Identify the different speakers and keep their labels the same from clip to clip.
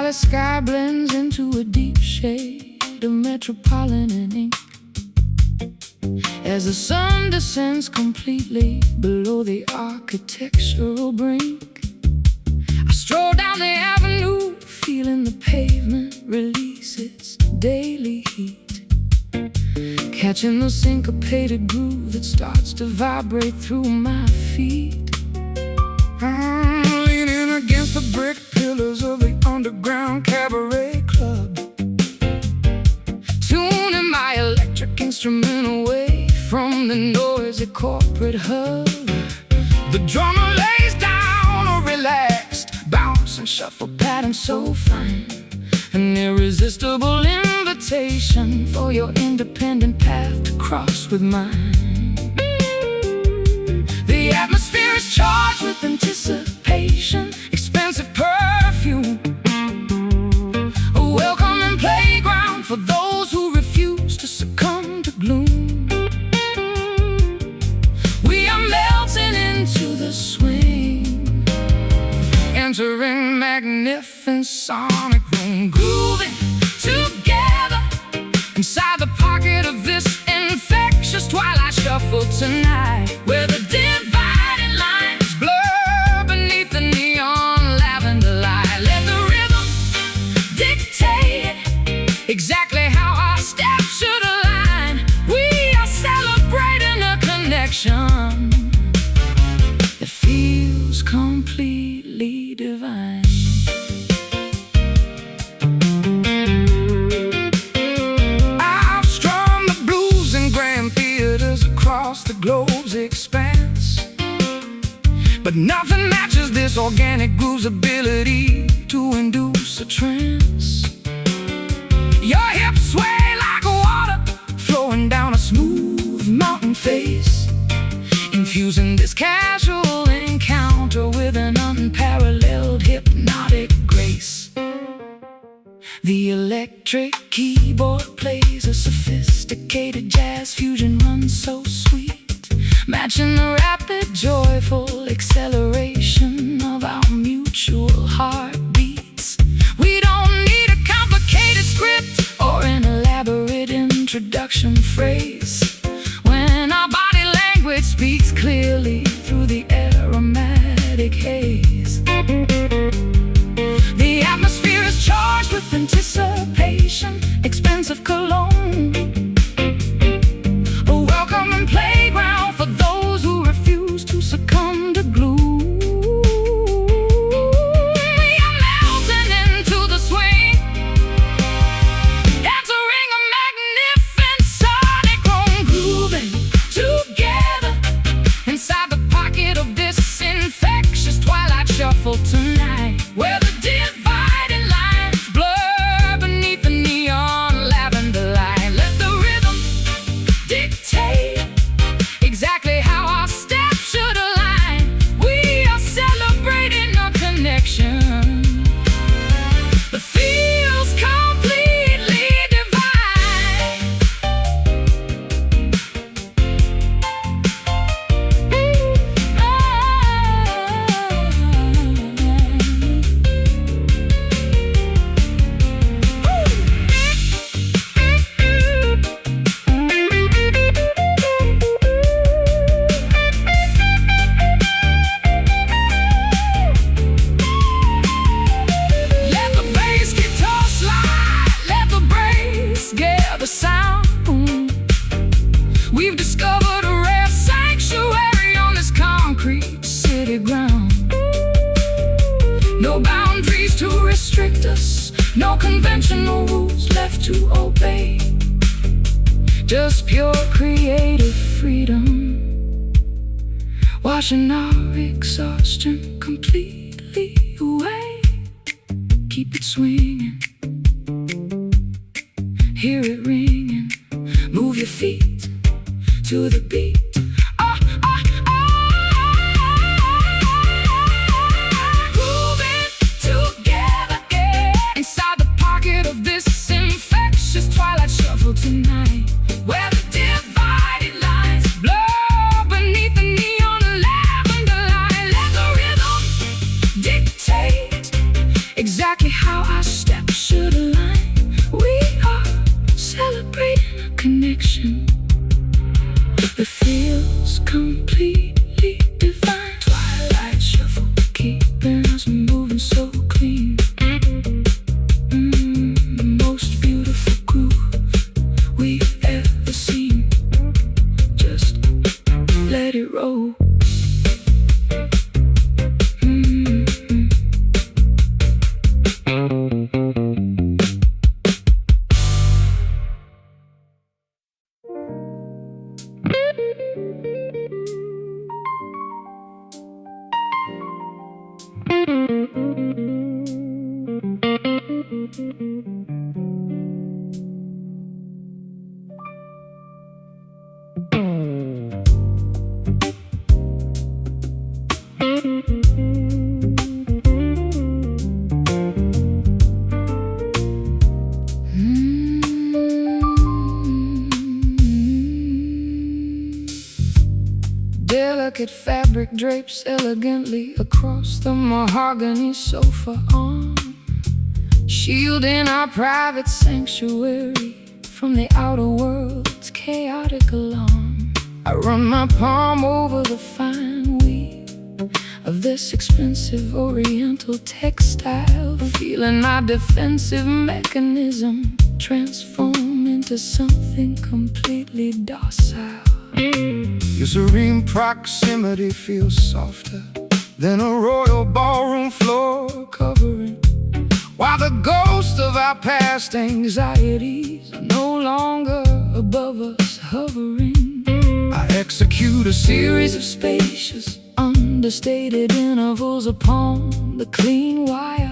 Speaker 1: Sky blends into a deep shade of metropolitan ink as the sun descends completely below the architectural brink. I stroll down the avenue, feeling the pavement release its daily heat, catching the syncopated groove that starts to vibrate through my feet. I'm leaning against the brick pillars of the underground cabaret club, tuning my electric instrument away from the noisy corporate hub. The drummer lays down a relaxed bounce and shuffle pattern so fine, an irresistible invitation for your independent path to cross with mine. The atmosphere is charged with anticipation, expensive perfume, a welcoming playground for those who refuse to succumb to gloom. We are melting into the swing, entering magnificent sonic room, grooving together inside the pocket of this infectious twilight shuffle tonight, where the dividing lines blur beneath the neon lavender light. Let the rhythm dictate exactly how our steps should align. We are celebrating a connection that feels completely divine. Across the globe's expanse, but nothing matches this organic groove's ability to induce a trance. Your hips sway like water flowing down a smooth mountain face, infusing this casual encounter with an unparalleled hypnotic grace. The electric keyboard plays a sophisticated jazz fusion run so sweet, matching the rapid, joyful acceleration of our mutual heartbeats. We don't need a complicated script or an elaborate introduction phrase when our body language speaks clearly through the aromatic haze. The atmosphere is charged with anticipation, expensive cologne, a welcoming playground for those who refuse to succumb to gloom. We are melting into the swing, entering a magnificent sonic room, grooving together inside the pocket of this infectious twilight shuffle tonight, where the dividing lines blur beneath the neon lavender light. Let the rhythm dictate exactly how our steps should align. We are celebrating a connection that feels completely divine. Let the bass guitar slide, let the brass gather sound. We've discovered a rare sanctuary on this concrete city ground. No boundaries to restrict us, no conventional rules left to obey. Just pure creative freedom, washing our exhaustion completely away. Keep it swinging, hear it ringing, move your feet to the beat. Grooving together, yeah. Inside the pocket of this infectious twilight shuffle tonight, where the divided lines blur beneath the neon lavender light. Let the rhythm dictate exactly how our steps should align. We are celebrating a connection that feels completely divine. Twilight shuffle, keeping us moving so clean. The most beautiful groove we've ever seen. Just let it roll. Delicate fabric drapes elegantly across the mahogany sofa arm, shielding our private sanctuary from the outer world's chaotic alarm. I run my palm over the fine weave of this expensive oriental textile, feeling my defensive mechanism transform into something completely docile. Your serene proximity feels softer than a royal ballroom floor covering, while the ghosts of our past anxieties are no longer above us hovering. I execute a series of spacious, understated intervals upon the clean wire,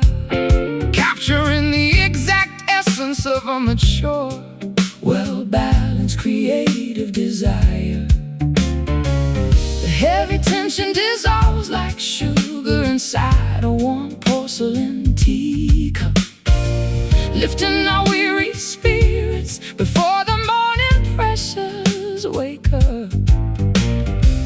Speaker 1: capturing the exact essence of a mature, well-balanced creative desire. The heavy tension dissolves like sugar inside a warm porcelain teacup, lifting our weary spirits before the morning pressures wake up.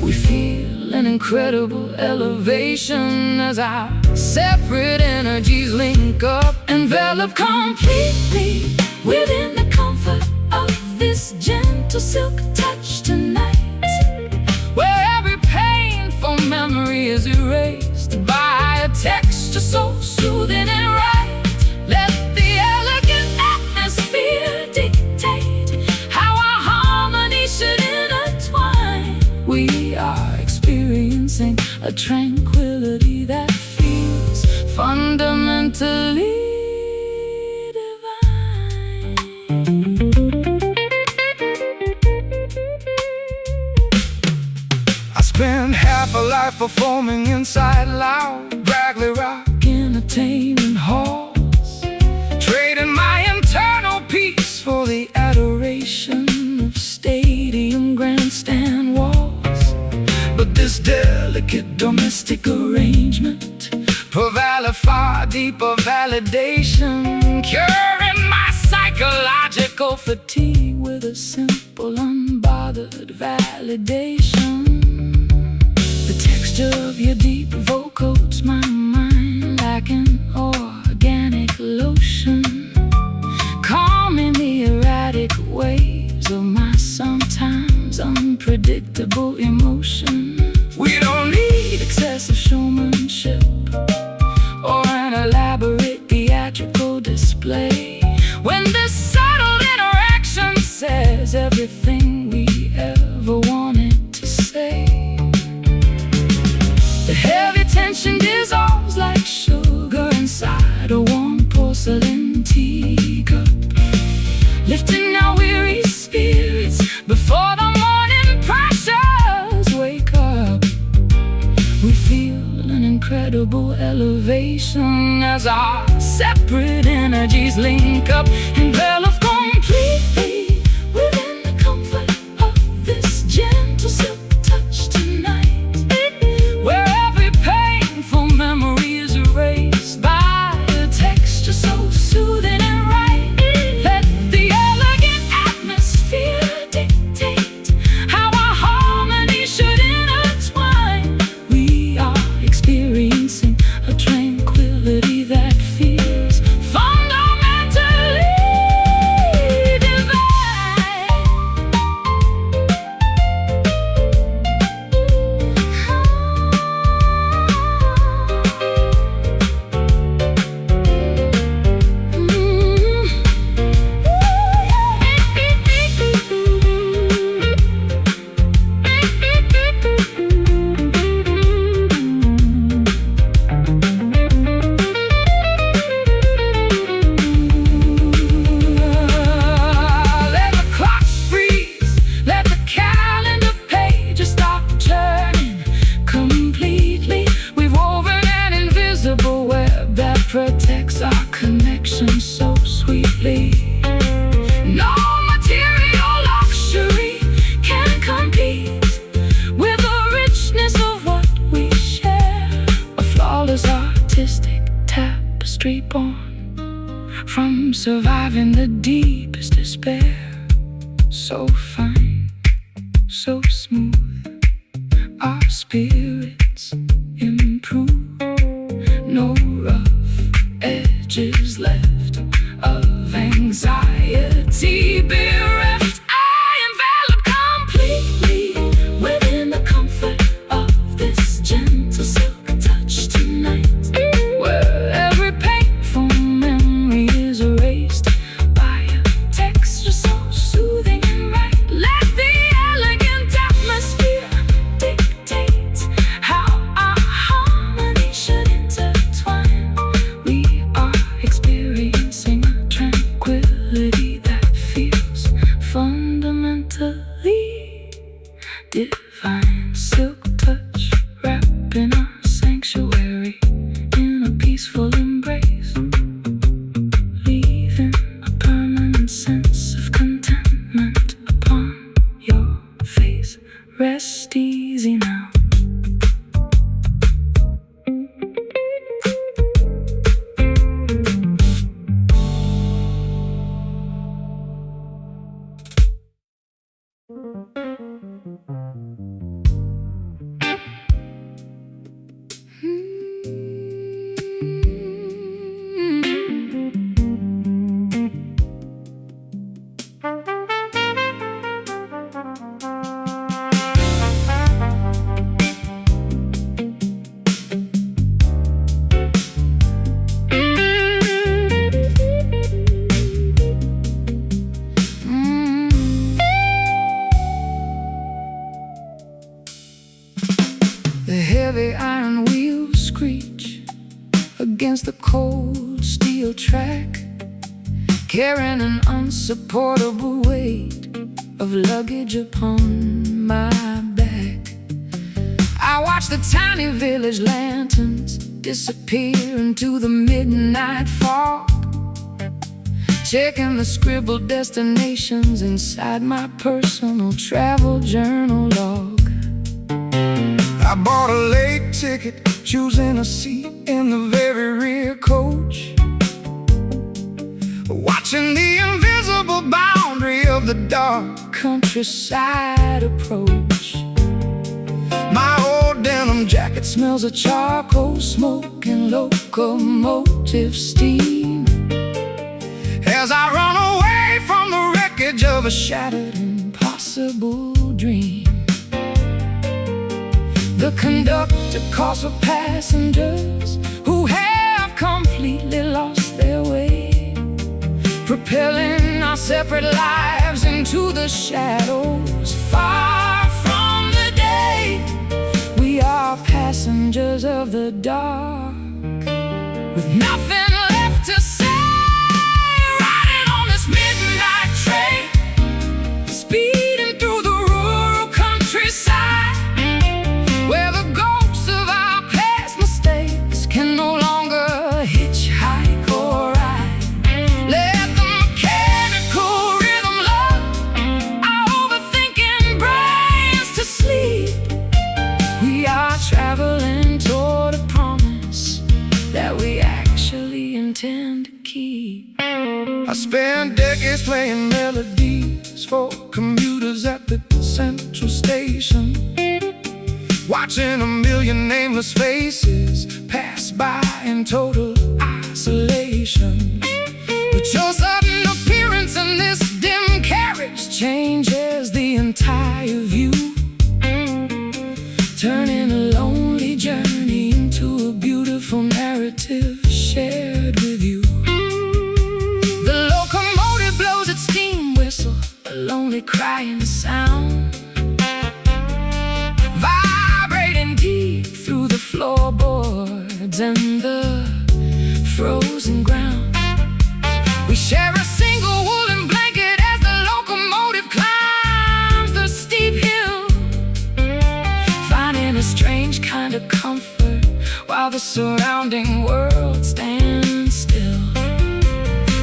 Speaker 1: We feel an incredible elevation as our separate energies link up, enveloped completely within the comfort of this gentle silk touch tonight, where every painful memory is erased by a texture so soothing and right. Let the elegant atmosphere dictate how our harmony should intertwine. We are experiencing a tranquility that feels fundamentally spend half a life performing inside loud, bragly rock entertainment halls, trading my internal peace for the adoration of stadium grandstand walls. But this delicate domestic arrangement provides far deeper validation, curing my psychological fatigue with a simple, unbothered validation. The texture of your deep vocal coats my mind like an organic lotion, calming the erratic waves of my sometimes unpredictable emotion. We don't need excessive showmanship or an elaborate theatrical display when this subtle interaction says everything we ever wanted to say. The heavy tension We feel an incredible elevation as our separate energies link up, enveloped completely within the comfort of this gentle silk touch tonight, where every painful memory is erased by a texture so soothing and right. Let the elegant atmosphere dictate how our harmony should intertwine. We are experiencing a tranquility that feels fundamentally divine. Let the clock freeze, let the calendar pages stop turning completely. We've woven an invisible web that protects our connection so sweetly. No material luxury can compete with the richness of what we share. A flawless artistic tapestry born from surviving the deepest despair. So fine, so smooth, our spirits improve. No rough edges left of anxiety bereft. I envelop completely within the comfort of this gentle silk touch tonight, where every painful memory is erased by a texture so soothing and right. Let the elegant atmosphere dictate how our harmony should intertwine. We are experiencing a tranquility that feels fundamentally divine. Silk touch wrapping our sanctuary in a peaceful embrace, leaving a permanent sense of contentment upon your face. Rest easy now. The heavy iron wheels screech against the cold steel track, carrying an unsupportable weight of luggage upon my back. I watch the tiny village lanterns disappear into the midnight fog, checking the scribbled destinations inside my personal travel journal log. I bought a late ticket, choosing a seat in the very rear coach, watching the invisible boundary of the dark countryside approach. My old denim jacket smells of charcoal smoke and locomotive steam as I run away from the wreckage of a shattered, impossible dream. The conductor calls for passengers who have completely lost their way, propelling our separate lives into the shadows, far from the day. We are passengers of the dark, with nothing left to say, riding on this midnight train, speeding through the rural countryside, where the ghosts of I spent decades playing melodies for commuters at the central station, watching a million nameless faces pass by in total isolation. But your sudden appearance in this dim carriage changes the entire view, turning a lonely journey into a beautiful narrative shared with you. The locomotive blows its steam whistle, a lonely crying sound, vibrating deep through the floorboards and the frozen ground. We share a single woolen blanket as the locomotive climbs the steep hill, finding a strange kind of comfort while the surrounding world stands still.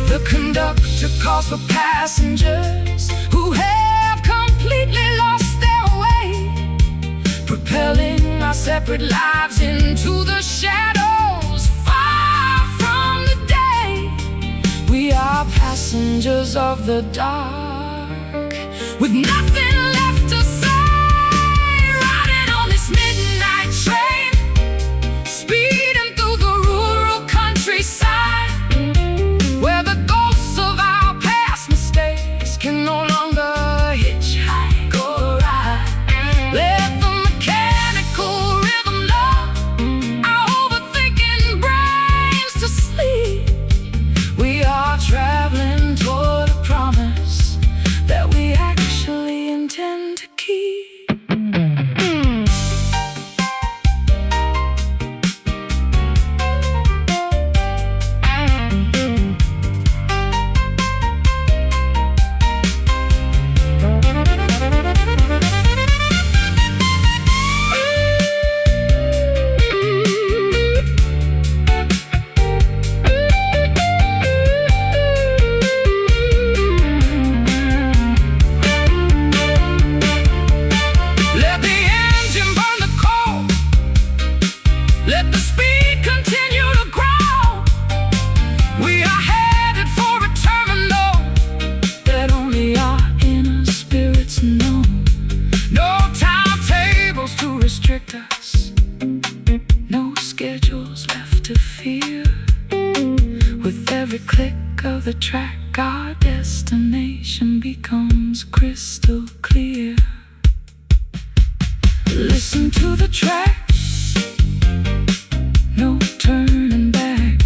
Speaker 1: The conductor calls for passengers who have completely lost their way, propelling our separate lives into the shadows, far from the day. We are passengers of the dark, with nothing left to say, riding on this midnight train, speeding through the rural countryside, where the ghosts of our past mistakes can no longer hitchhike or ride. Let the mechanical rhythm lull our overthinking brains to sleep. We are traveling toward a promise that we actually intend to keep. Let the speed continue to grow. We are headed for a terminal that only our inner spirits know. No timetables to restrict us, no schedules left to fear. With every click of the track, our destination becomes crystal clear. Listen to the track, no turning back,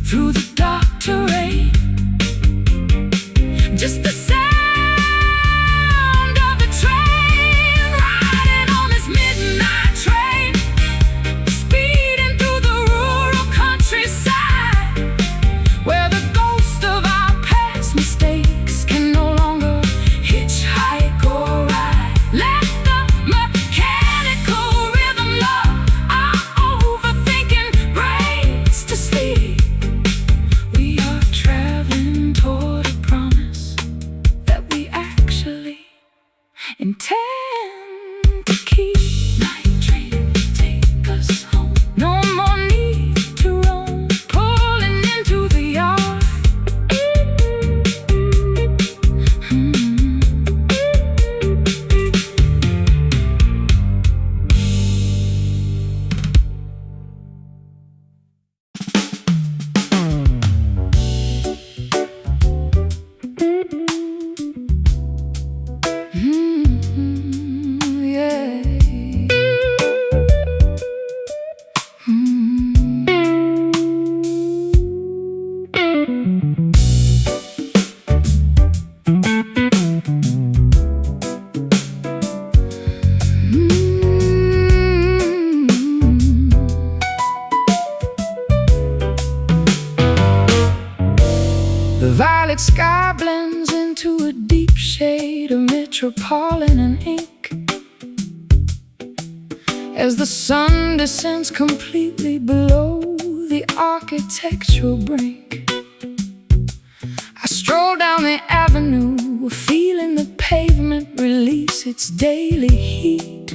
Speaker 1: through the dark terrain. Just the sound of the train, riding on this midnight train, speeding through the rural countryside, where the ghost of our past mistakes can no longer hitchhike or ride. Let the mechanical rhythm lull our overthinking brains to sleep. We are traveling toward a promise that we actually intend to keep. Night train, take us home. No more need to roam, pulling into the yard. Yeah. The violet sky blends into a deep shade of metropolitan and ink, as the sun descends completely below the architectural brink. I stroll down the avenue, feeling the pavement release its daily heat,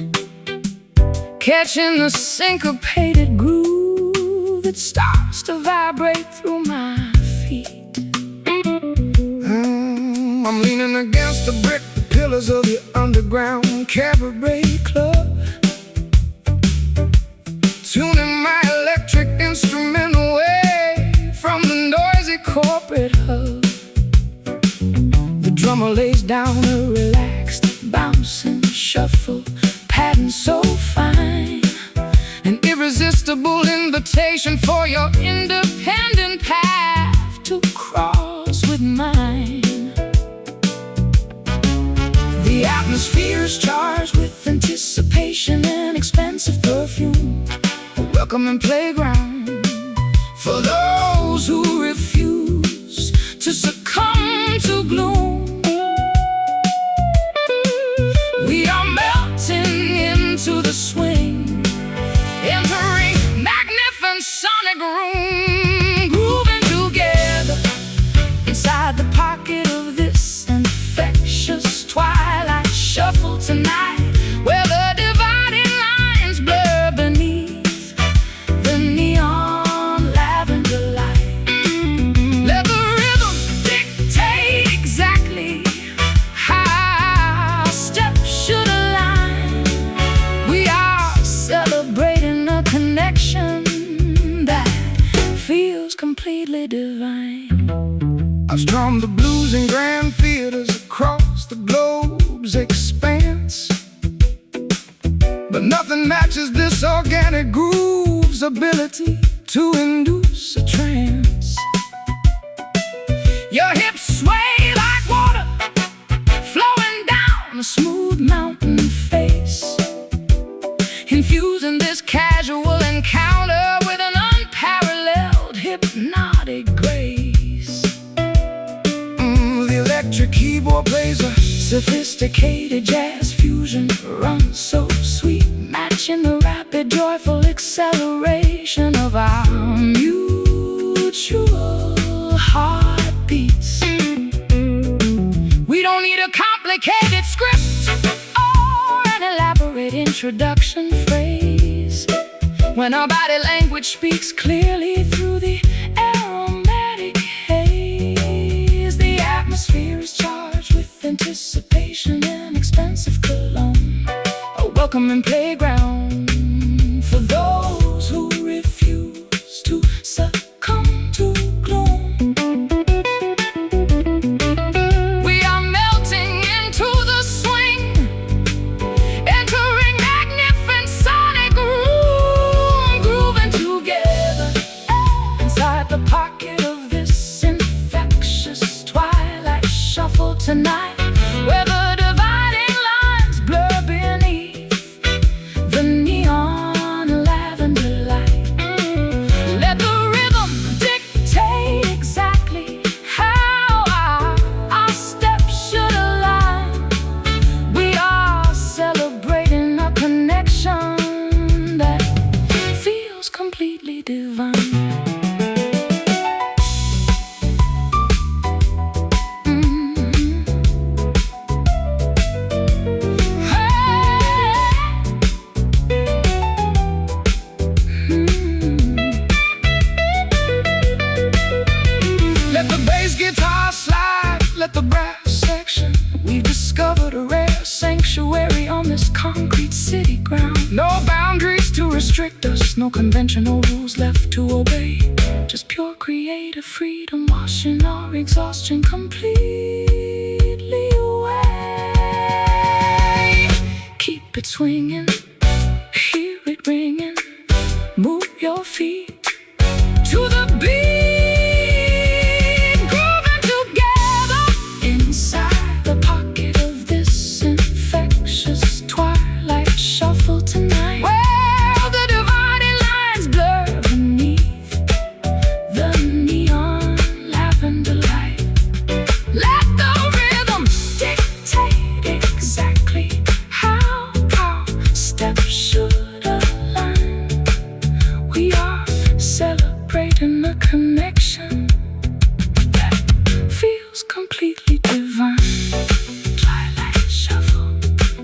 Speaker 1: catching the syncopated groove that starts to vibrate through my feet. I'm leaning against the brick pillars of the underground cabaret club, tuning my electric instrument away from the noisy corporate hub. The drummer lays down a relaxed, bouncing shuffle pattern so fine, an irresistible invitation for your independent path to cross with mine. The atmosphere is charged with anticipation and expensive perfume, a welcoming playground for those who refuse to succumb to gloom. We are melting into the swing, entering magnificent sonic room, grooving together inside the pocket of this infectious twilight shuffle tonight, where the dividing lines blur beneath the neon lavender light. Let the rhythm dictate exactly how our steps should align. We are celebrating a connection that feels completely divine. I've strummed the blues in grand theaters across the globe's expanse, but nothing matches this organic groove's ability to induce a trance. Your hips sway like water flowing down a smooth mountain face, infusing this casual encounter with an unparalleled hypnotic grace. The electric keyboard plays a sophisticated jazz fusion, runs so sweet, matching the rapid, joyful acceleration of our mutual heartbeats. We don't need a complicated script or an elaborate introduction phrase when our body language speaks clearly through the aromatic haze. The atmosphere is charged with anticipation and expensive cologne, a welcoming playground for those who refuse to succumb to gloom. We are melting into the swing, entering magnificent sonic room, grooving together inside the pocket of this infectious twilight shuffle tonight, where the dividing lines blur beneath the neon lavender light. Let the rhythm dictate exactly how our steps should align. We are celebrating a connection that feels completely divine. Let the bass guitar slide, let the brass section. We've discovered a rare sanctuary on this concrete city ground. No boundaries to restrict us, no conventional rules left to obey. Just pure creative freedom, washing our exhaustion completely away. Keep it swinging, hear it ringing, move your feet to the beat. Connection that feels completely divine. Twilight shuffle,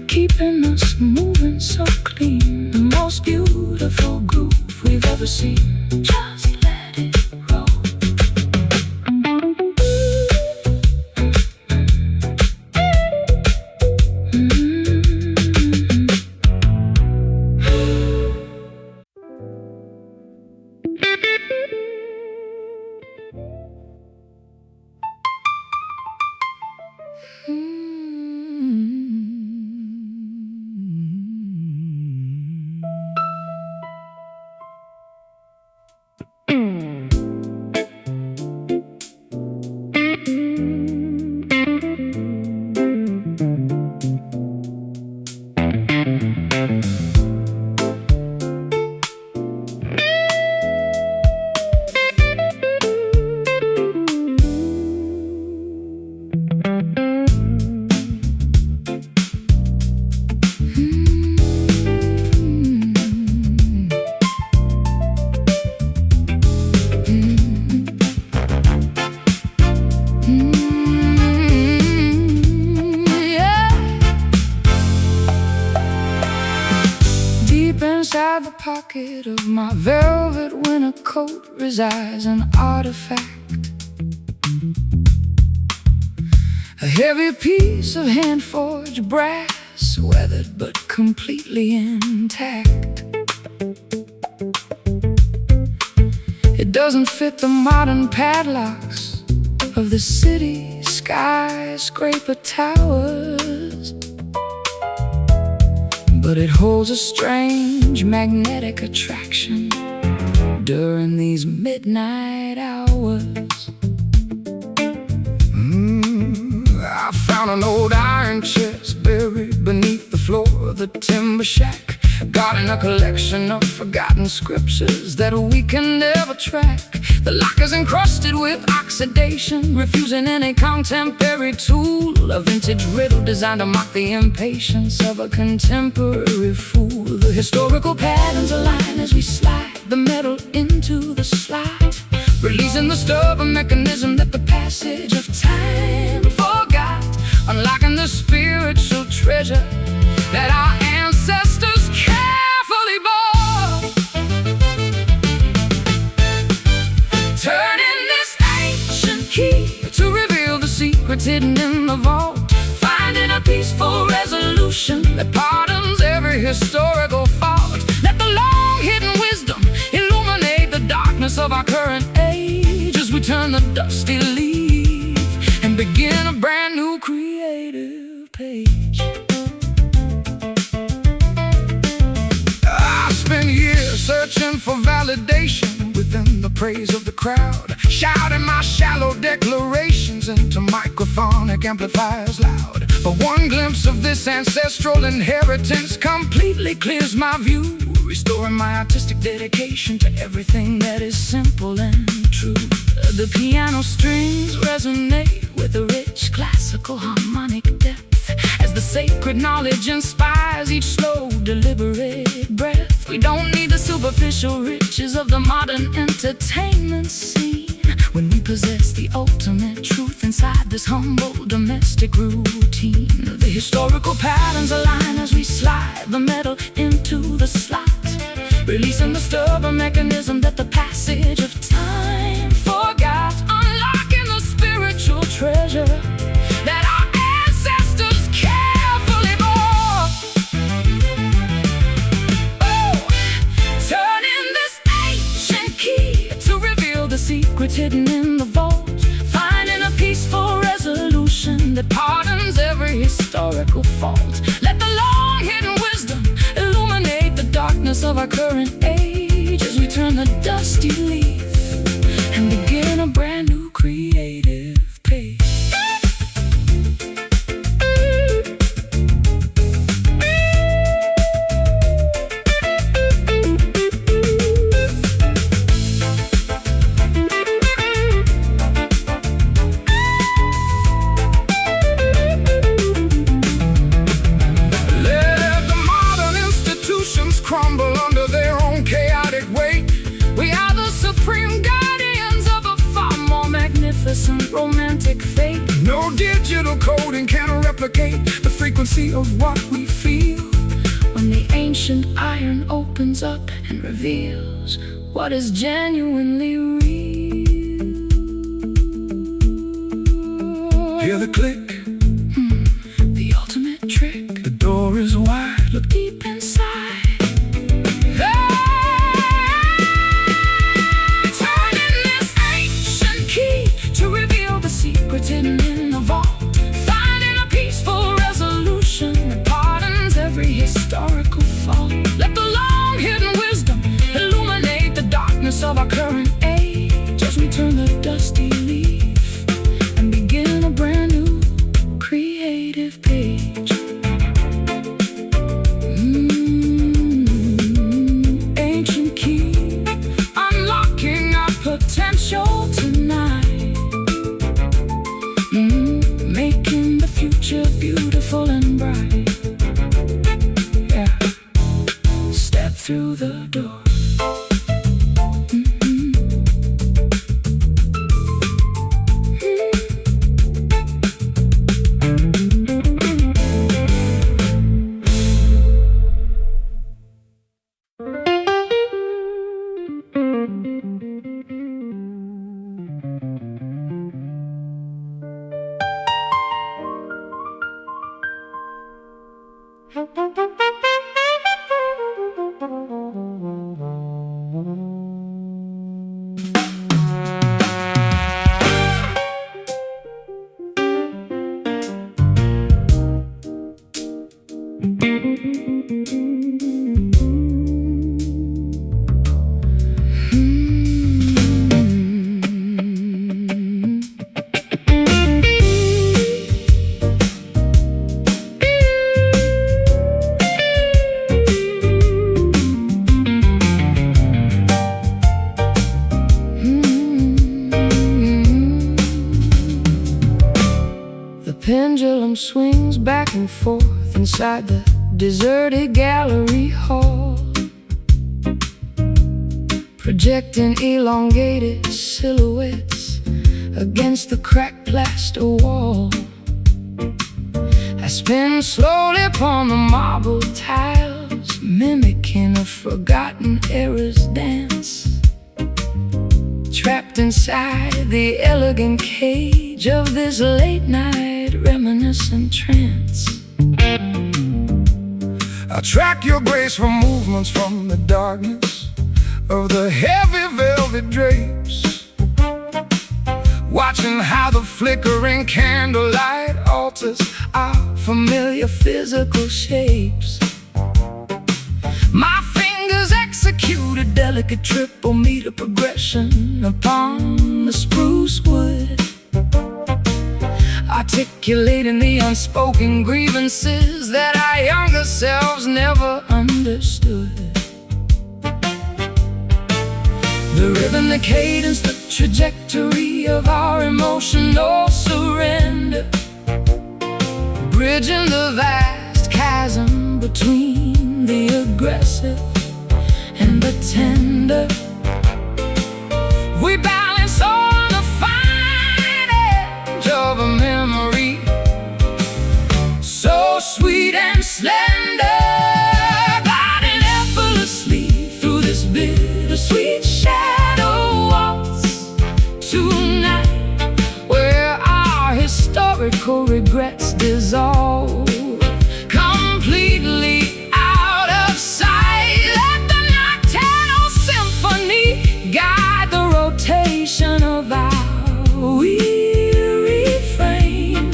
Speaker 1: keeping us moving so clean. The most beautiful groove we've ever seen. Just let it roll. pocket of my velvet winter coat resides an artifact, a heavy piece of hand-forged brass, weathered but completely intact. It doesn't fit the modern padlocks of the city skyscraper towers, but it holds a strange magnetic attraction during these midnight hours. I found an old iron chest buried beneath the floor of the timber shack, guarding a collection of forgotten scriptures that we can never track. The locker's encrusted with oxidation, refusing any contemporary tool, a vintage riddle designed to mock the impatience of a contemporary fool. The historical patterns align as we slide the metal into the slot, releasing the stubborn mechanism that the passage of time forgot, unlocking the spiritual treasure that our ancestors carefully bought. Turning this ancient key to reveal the secrets hidden in the vault, finding a peaceful resolution that pardons every historical fault. Let the long-hidden wisdom illuminate the darkness of our current age as we turn the dusty leaf and begin a brand new creative page. I spent years searching for validation within the praise of the crowd, shouting my shallow declarations into microphonic amplifiers loud. But one glimpse of this ancestral inheritance completely clears my view, restoring my artistic dedication to everything that is simple and true. The piano strings resonate with a rich classical harmonic depth, as the sacred knowledge inspires each slow, deliberate breath. We don't need the superficial riches of the modern entertainment scene when we possess the ultimate truth inside this humble domestic routine. The historical patterns align as we slide the metal into the slot, releasing the stubborn mechanism that the passage of time forgot, unlocking the spiritual treasure that our ancestors carefully bought. Oh, turning this ancient key to reveal the secrets hidden in the vault, finding a peaceful resolution that pardons every historical fault. Let the long-hidden wisdom illuminate the darkness of our current age as we turn the dusty leaf and begin a brand new creative page. Crumble under their own chaotic weight. We are the supreme guardians of a far more magnificent romantic fate. No digital coding can replicate the frequency of what we feel when the ancient iron opens up and reveals what is genuinely real. Hear the click, the ultimate trick. The door is wide, look deep inside. Hidden in the vault, finding a peaceful resolution that pardons every historical fault. Let the long-hidden wisdom illuminate the darkness of our current age as we turn the dusty leaf and begin a brand new creative page. Ancient key, unlocking our potential tonight. Making the future beautiful and bright. Yeah, step through the door. and forth inside the deserted gallery hall, projecting elongated silhouettes against the cracked plaster wall. I spin slowly upon the marble tiles, mimicking a forgotten era's dance, trapped inside the elegant cage of this late-night reminiscent trance.
Speaker 2: I track your graceful movements from the darkness of the heavy velvet drapes, watching how the flickering candlelight alters our familiar physical shapes. My fingers execute a delicate triple meter progression upon the spruce wood, articulating the unspoken grievances that our younger selves never understood. The rhythm, the cadence, the trajectory of our emotional surrender, bridging the vast chasm between the aggressive and the tender. We balance on the fine edge of a memory, so sweet and slender, gliding effortlessly through this bittersweet shadow waltz tonight, where our historical regrets dissolve completely out of sight. Let the nocturnal symphony guide the rotation of our weary frame.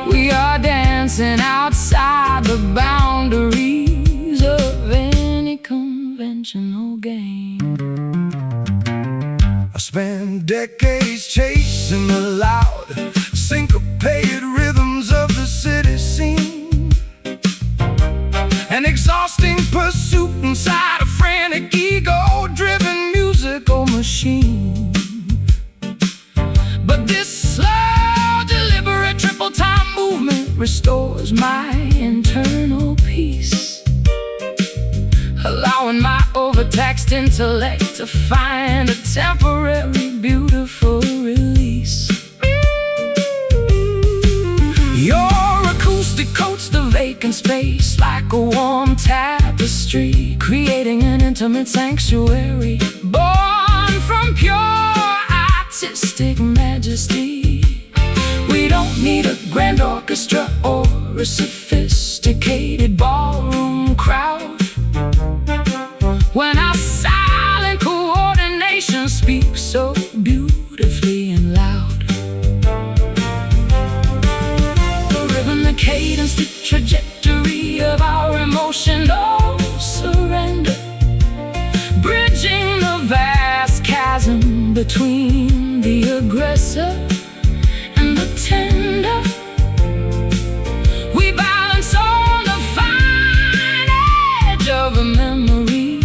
Speaker 2: We are dancing outside the boundaries of any conventional game. I spent decades chasing the loud, syncopated rhythms of the city scene, an exhausting pursuit inside a frantic, ego-driven musical machine. But this slow, deliberate, triple-time movement restores my internal peace, allowing my overtaxed intellect to find a temporary, beautiful release. Your acoustic coats the vacant space like a warm tapestry, creating an intimate sanctuary born from pure artistic majesty. We don't need a grand orchestra or a sophisticated ballroom crowd when our silent coordination speaks so beautifully and loud. The rhythm, the cadence, the trajectory of our emotional surrender, bridging the vast chasm between the aggressor and the tender. We balance on the fine edge of a memory,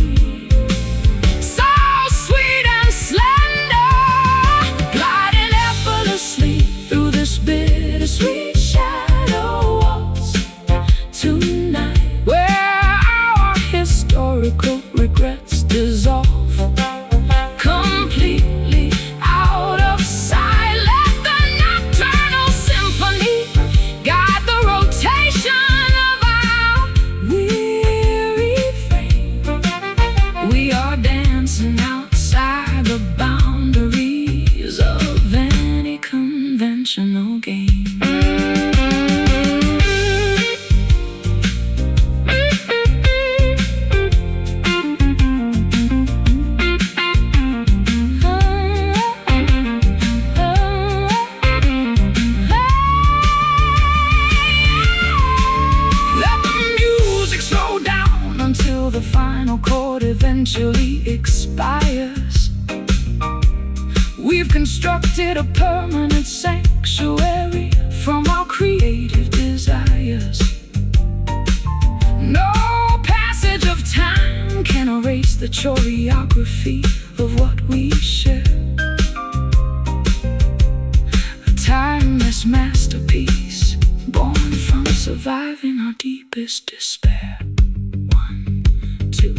Speaker 2: so sweet and slender, gliding effortlessly through this bittersweet shadow waltz tonight, where our historical regrets dissolve completely out of sight. Let the nocturnal symphony guide the rotation of our weary frame. We are dancing outside the boundaries of any conventional game. Let the music slow down until the final chord eventually expires. We've constructed a permanent sanctuary from our creative desires. No passage of time can erase the choreography of what we share. A timeless masterpiece born from
Speaker 1: surviving our deepest despair. 1, 2,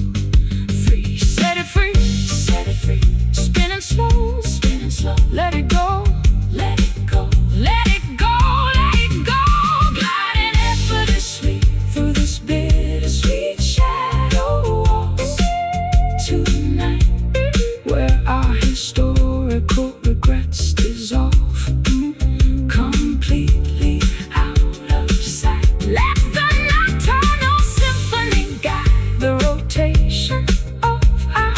Speaker 1: 3. Set it free, set it free. Spinning slow, spinning slow. Let it go, let it go, let it go, let it go. Gliding effortlessly through this bittersweet shadow walls tonight, where our historical regrets dissolve completely out of sight. Let the nocturnal symphony guide the rotation of our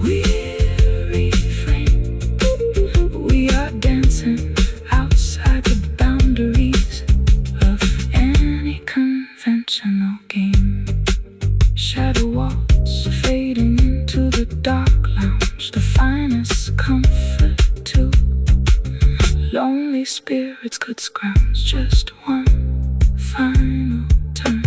Speaker 1: weary frame. We are dancing outside the boundaries of any conventional game. Shadow walls fading into the dark lounge, the finest comfort too. Lonely spirits could scrounge just one final turn.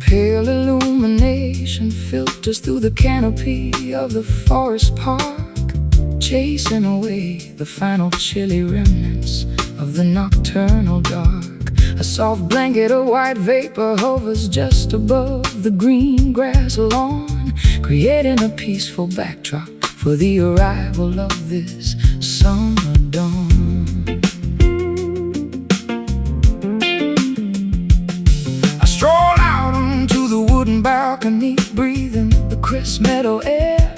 Speaker 1: Pale illumination filters through the canopy of the forest park, chasing away the final chilly remnants of the nocturnal dark. A soft blanket of white vapor hovers just above the green grass lawn, creating a peaceful backdrop for the arrival of this summer dawn. I stroll out onto the wooden balcony, breathing the crisp meadow air,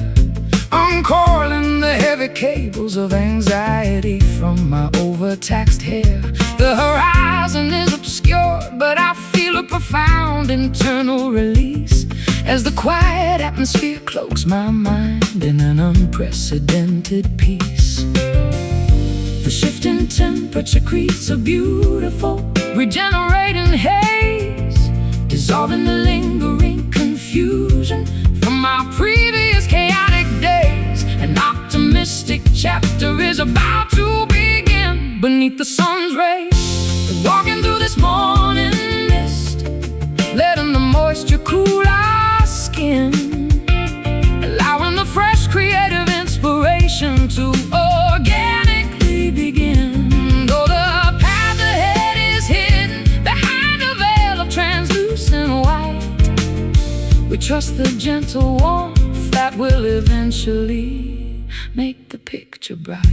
Speaker 1: uncoiling the heavy cables of anxiety from my overtaxed hair. The horizon is obscured, but I feel a profound internal release as the quiet atmosphere cloaks my mind in an unprecedented peace. The shifting temperature creates a beautiful, regenerating haze, dissolving the lingering confusion from our previous chaotic days. An optimistic chapter is about to begin beneath the sun's rays. We're walking through this morning mist, letting the moisture cool our skin, allowing the fresh creative inspiration to organically begin. Though the path ahead is hidden behind a veil of translucent white, we trust the gentle warmth that will eventually make the picture bright.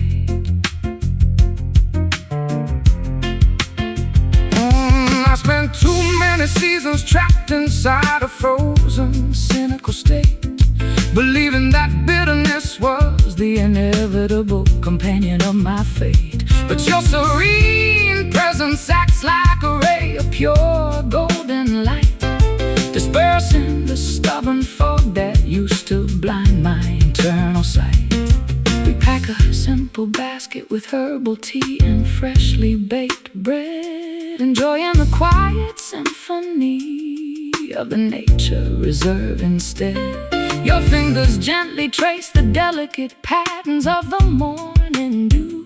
Speaker 1: I spent too many seasons trapped inside a frozen, cynical state, believing that bitterness was the inevitable companion of my fate. But your serene presence acts like a ray of pure golden light, dispersing the stubborn fog that used to blind my internal sight. We pack a simple basket with herbal tea and freshly baked bread, enjoying the quiet symphony of the nature reserve instead. Your fingers gently trace the delicate patterns of the morning dew,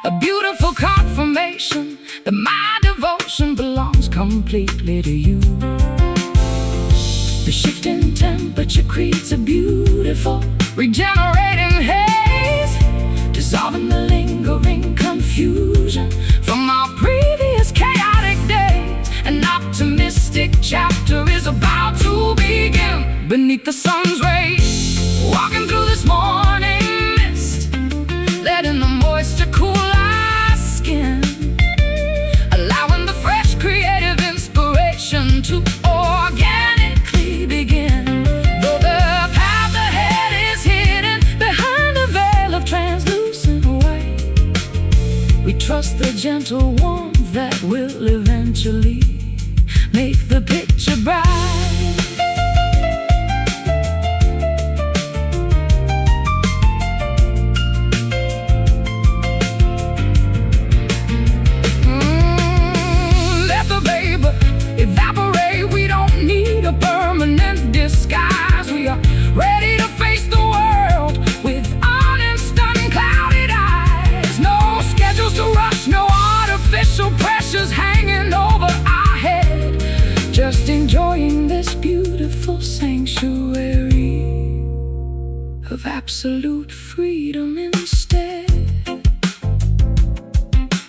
Speaker 1: a beautiful confirmation that my devotion belongs completely to you. The shifting temperature creates a beautiful, regenerating haze, dissolving the lingering confusion from our previous chaotic days. An optimistic chapter is about to begin beneath the sun's rays. Walking through this morning mist, letting the moisture cool our skin, allowing the fresh creative inspiration to organically begin. Though the path ahead is hidden behind a veil of eventually make the picture bright. Let the vapor evaporate. We don't need a permanent disguise. We are ready to face the world with honest, unclouded eyes. No schedules to rush, no artificial pressures hanging over our head. Just enjoying this beautiful sanctuary of absolute freedom instead.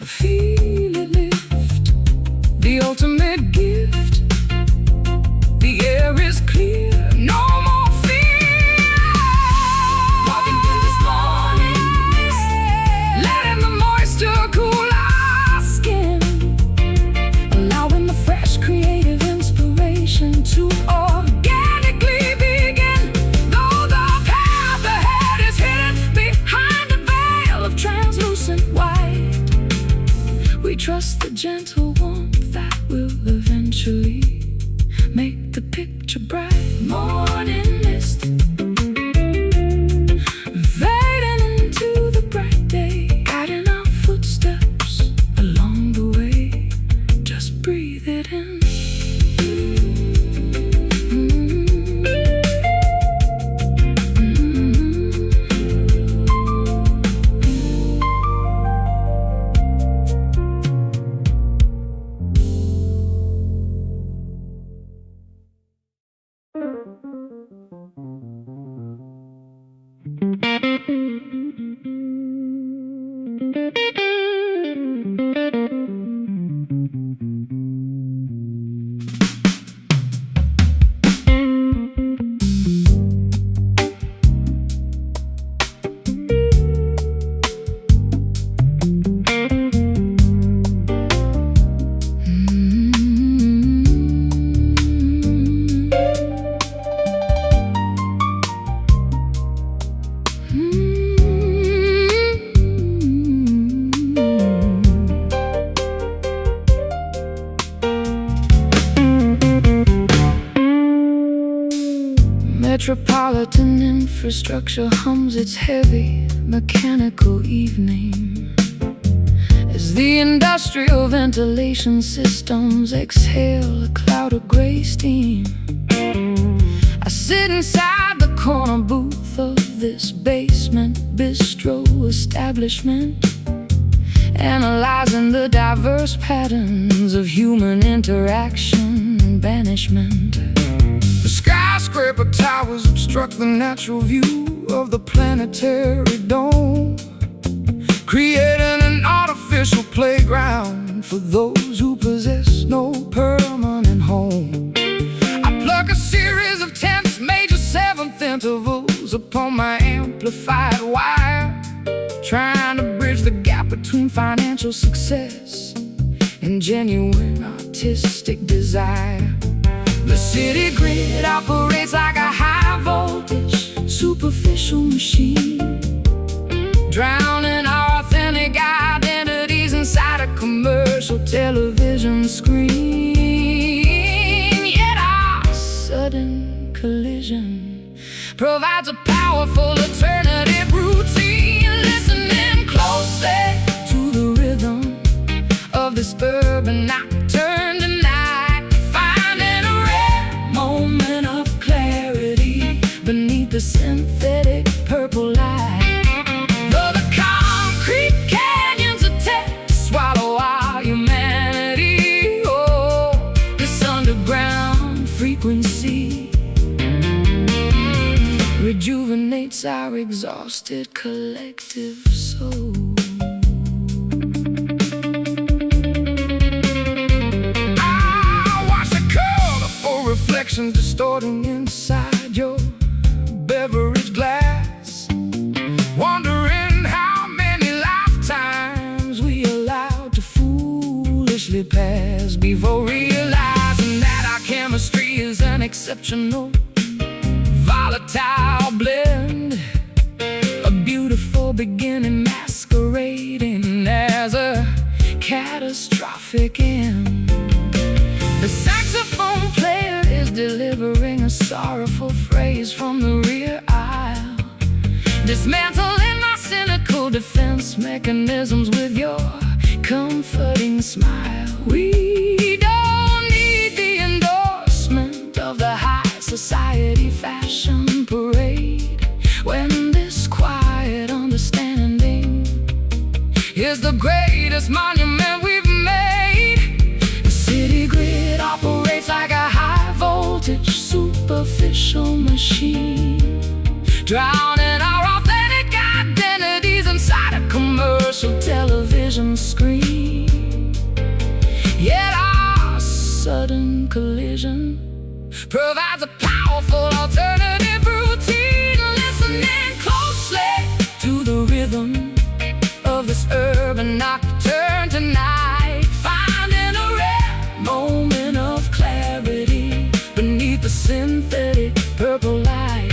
Speaker 1: Feel it lift, the ultimate gift. The air is clear, no more fear. Walking through this morning mist, letting the moisture cool our skin, allowing the fresh creative inspiration to organically begin. Though the path ahead is hidden behind a veil of translucent white, we trust the gentle warmth that will eventually make the picture bright. Morning mist, fading into the bright day, guiding our footsteps along the way. Just breathe it in. Metropolitan infrastructure hums its heavy, mechanical evening as the industrial ventilation systems exhale a cloud of gray steam. I sit inside the corner booth of this basement bistro establishment, analyzing the diverse patterns of human interaction and banishment. The skyscraper towers obstruct the natural view of the planetary dome, creating an artificial playground for those who possess no permanent home. I pluck a series of tense major seventh intervals upon my amplified wire, trying to bridge the gap between financial success and genuine artistic desire. The city grid operates like a high-voltage, superficial machine, drowning our authentic identities inside a commercial television screen. Yet our sudden collision provides a powerful alternative routine, listening closely to the rhythm of this urban nocturne tonight, finding a rare moment of clarity beneath the synthetic purple light. Though the concrete canyons attempt to swallow our humanity, oh, this underground frequency rejuvenates our exhausted collective soul. Reflections distorting inside your beverage glass, wondering how many lifetimes we allowed to foolishly pass before realizing that our chemistry is an exceptional, volatile blend, a beautiful beginning masquerading as a catastrophic end. sorrowful phrase from the rear aisle, dismantling our cynical defense mechanisms with your comforting smile. We don't need the endorsement of the high society fashion parade when this quiet understanding is the greatest monument we've made. The city grid operates like a high-voltage superficial machine, drowning our authentic identities inside a commercial television screen. Yet our sudden collision provides a powerful alternative routine, listening closely to the rhythm of this urban nocturne tonight, finding a rare moment of clarity beneath the synthetic purple light.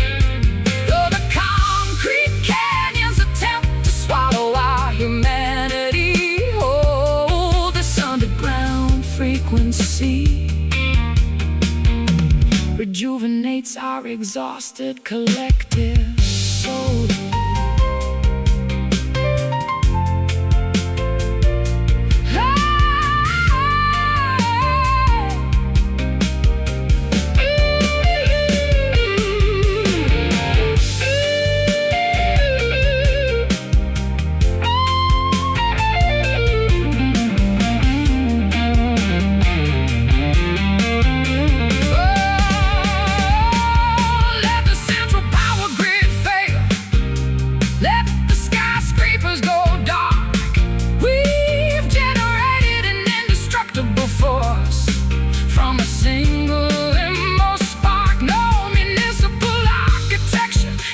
Speaker 1: Though the concrete canyons attempt to swallow our humanity, hold this underground frequency rejuvenates our exhausted collective soul.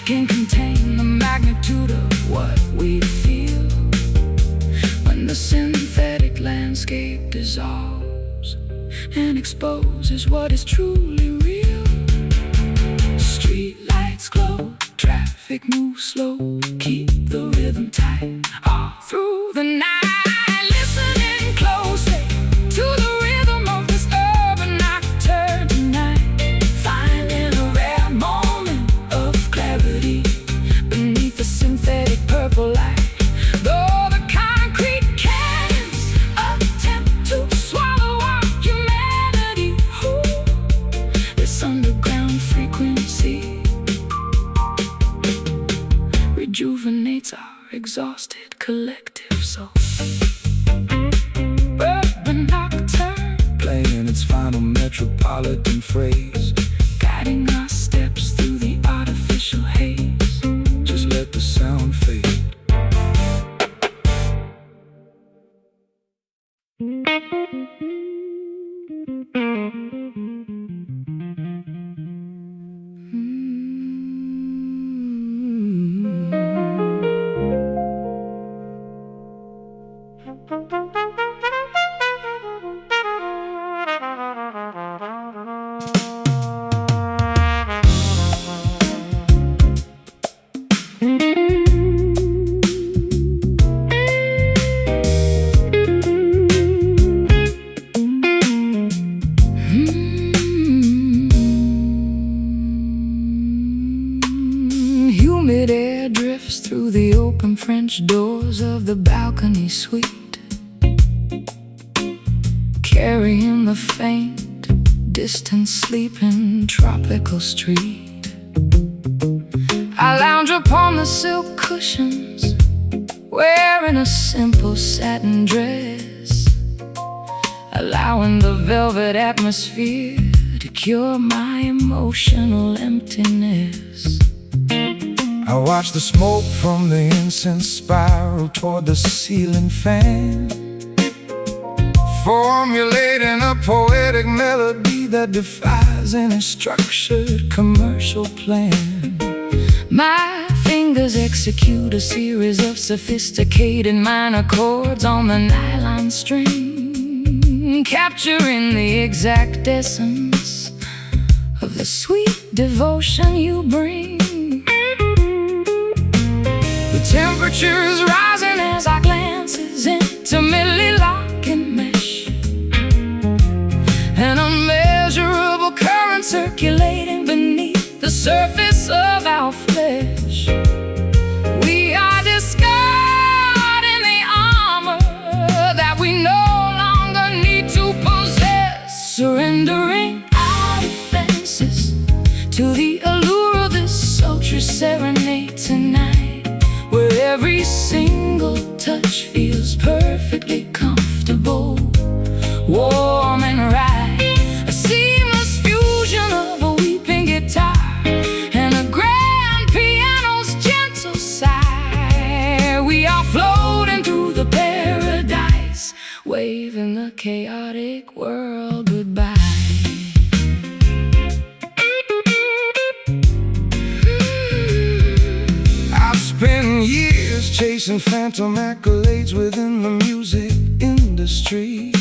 Speaker 1: Can contain the magnitude of what we feel when the synthetic landscape dissolves and exposes what is truly real. Street lights glow, traffic moves slow, keep the rhythm tight all through the night, listening closely to the rhythm of this urban nocturne tonight, finding a rare moment of clarity beneath the synthetic purple light. Though the concrete canyons attempt to swallow our humanity, this underground frequency rejuvenates our exhausted collective soul. Urban nocturne,
Speaker 2: playing its final metropolitan phrase,
Speaker 1: guiding our steps through the artificial haze.
Speaker 2: just let the sound fade.
Speaker 1: Humid air drifts through the open French doors of the balcony suite, carrying the faint, distant sleeping tropical street. I lounge upon the silk cushions, wearing a simple satin dress, allowing the velvet atmosphere to cure my emotional emptiness.
Speaker 2: I watch the smoke from the incense spiral toward the ceiling fan, formulating a poetic melody that defies any structured commercial plan.
Speaker 1: My fingers execute a series of sophisticated minor chords on the nylon string, capturing the exact essence of the sweet devotion you bring. The temperature is rising as our glances intimately lock and mesh, an unmeasurable current circulating beneath surrendering our defenses to the allure of this sultry serenade tonight, where every single touch feels perfectly comfortable, warm and right. A seamless fusion of a weeping guitar and a grand piano's gentle sigh. We are floating through the paradise, waving the chaotic world goodbye.
Speaker 2: I've spent years chasing phantom accolades within the music industry,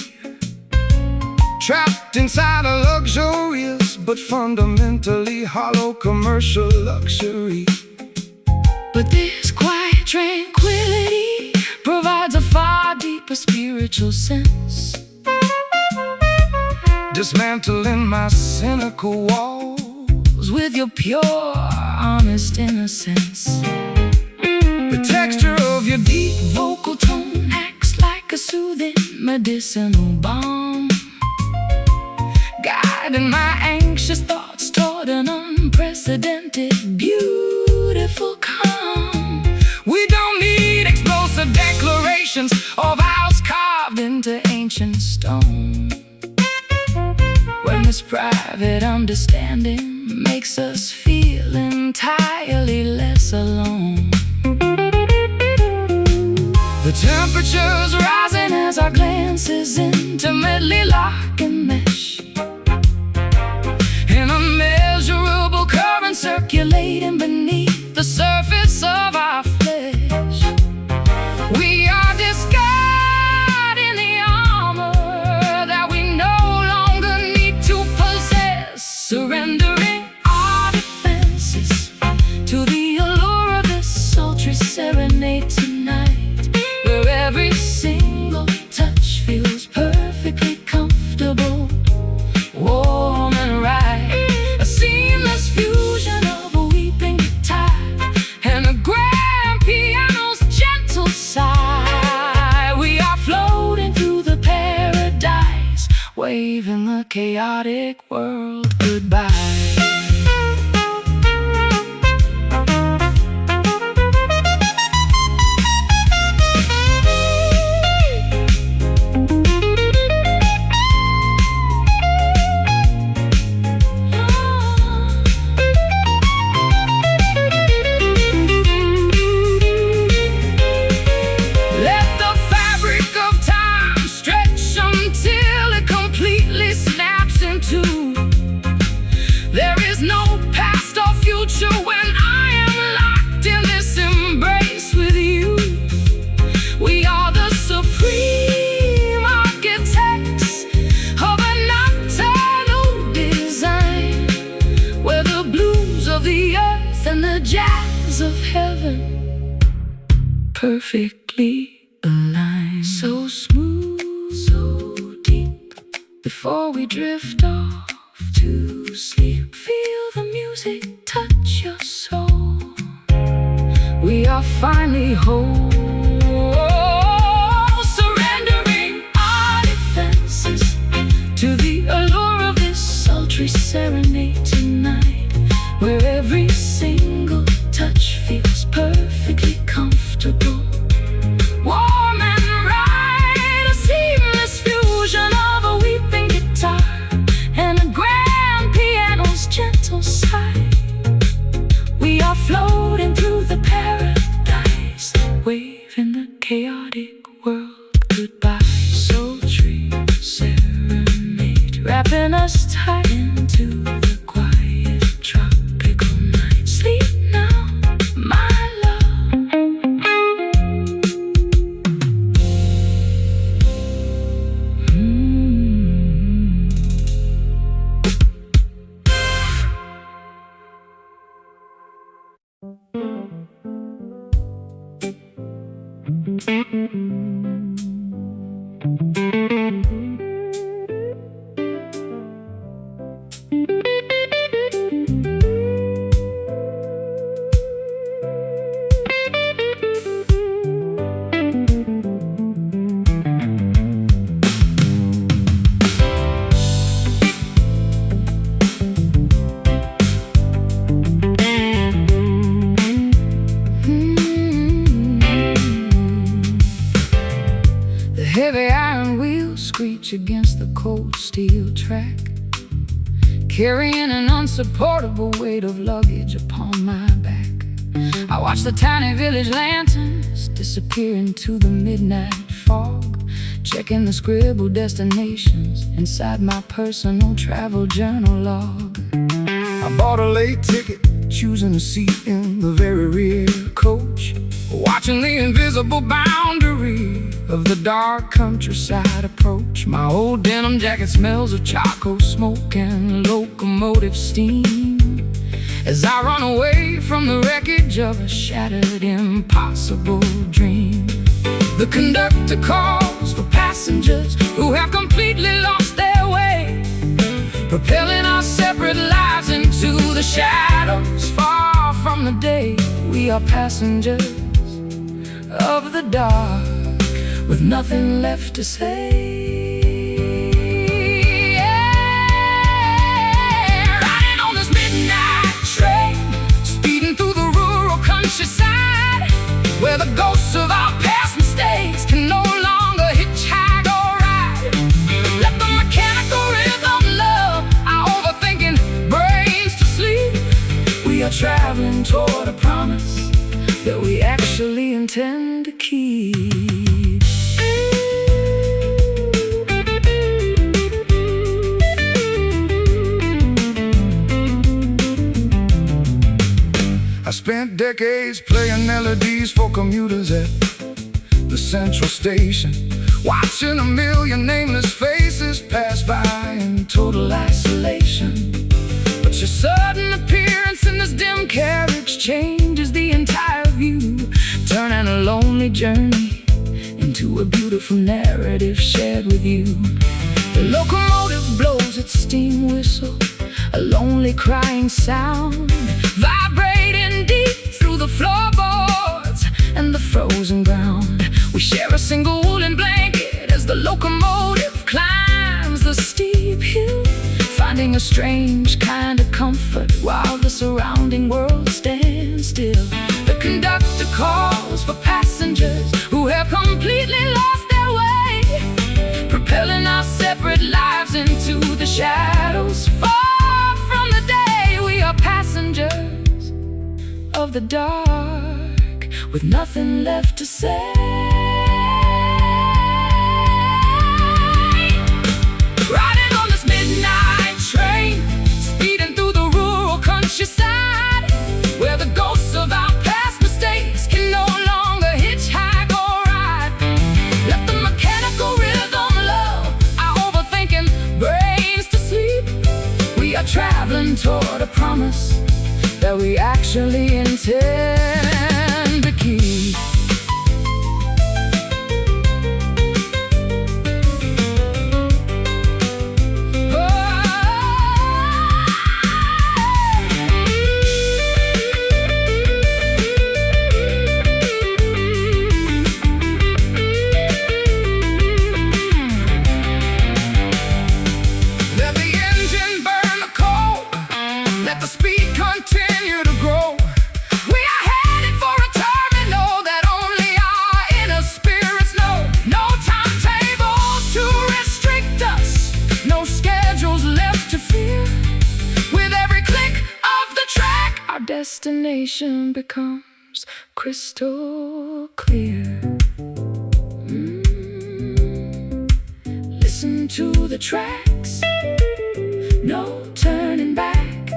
Speaker 2: trapped inside a luxurious but fundamentally hollow commercial luxury.
Speaker 1: But this quiet tranquility provides a far deeper spiritual sense,
Speaker 2: dismantling my cynical walls
Speaker 1: with your pure, honest innocence.
Speaker 2: The texture of your deep
Speaker 1: Vocal tone acts like a soothing medicinal balm, guiding my anxious thoughts toward an unprecedented, beautiful calm.
Speaker 2: We don't need explosive declarations
Speaker 1: or vows carved into ancient stone, when this private understanding makes us feel entirely less alone.
Speaker 2: the
Speaker 1: Temperatures rising as our glances intimately lock and mesh, an unmeasurable current circulating beneath the surface of our flesh. We are discarding the armor that we no longer need to possess, surrendering our defenses to the allure of this sultry serenade tonight, where every single touch feels perfectly comfortable, warm and right. A seamless fusion of a weeping guitar and a grand piano's gentle sigh. We are floating through the paradise, waving the chaotic world goodbye. When I am locked in this embrace with you, we are the supreme architects of a nocturnal design, where the blues of the earth and the jazz of heaven perfectly align. So smooth, so deep, before we drift off to sleep. Feel the music touch your soul. We are finally whole, surrendering our defenses to the allure of this sultry serenade tonight, where every single touch feels perfectly comfortable, warm and right. A seamless fusion of a weeping guitar and a grand piano's gentle sigh. We are floating through the paradise, waving the chaotic world goodbye. Sultry serenade, wrapping us tight into the quiet tropical night. Sleep now, my love. steel track, carrying an unsupportable weight of luggage upon my back. I watch the tiny village lanterns disappear into the midnight fog, checking the scribbled destinations inside my personal travel journal log.
Speaker 2: I bought a late ticket, choosing a seat in the very rear coach, watching the invisible boundary of the dark countryside approach. My old denim jacket smells of charcoal smoke and locomotive steam as I run away from the wreckage of a shattered, impossible dream. The conductor calls for passengers who have completely lost their way, propelling our separate lives into the shadows, far from the day. We are passengers of the dark, with nothing left to say. Yeah. Riding on this midnight train, speeding through the rural countryside, where the ghosts of our past mistakes can no longer hitchhike or ride. Let the mechanical rhythm lull our overthinking brains to sleep. We are traveling toward a promise that we actually intend to keep. I spent decades playing melodies for commuters at the central station, watching a million nameless faces pass by in total isolation. But your sudden appearance in this dim carriage changes the entire view, turning a lonely journey into a beautiful narrative shared with you. The locomotive blows its steam whistle, a lonely crying sound, vibrating deep through the floorboards and the frozen ground. We share a single woolen blanket as the locomotive climbs the steep hill, finding a strange kind of comfort while the surrounding world stands still. The conductor calls for passengers who have completely lost their way, propelling our separate lives into the shadows, far from the day. We are passengers of the dark, with nothing left to say. Riding on this midnight train, speeding through the rural countryside, where the ghosts of our past mistakes can no longer hitchhike or ride. Let the mechanical rhythm lull our overthinking brains to sleep. We are traveling toward a promise that we actually intend to keep. Let the engine burn the coal, let the speed continue to grow. We are headed for a terminal that only our inner spirits know. No timetables to restrict us, no schedules left to fear. With every click of the track, our destination becomes crystal clear. Listen to the tracks, no turning back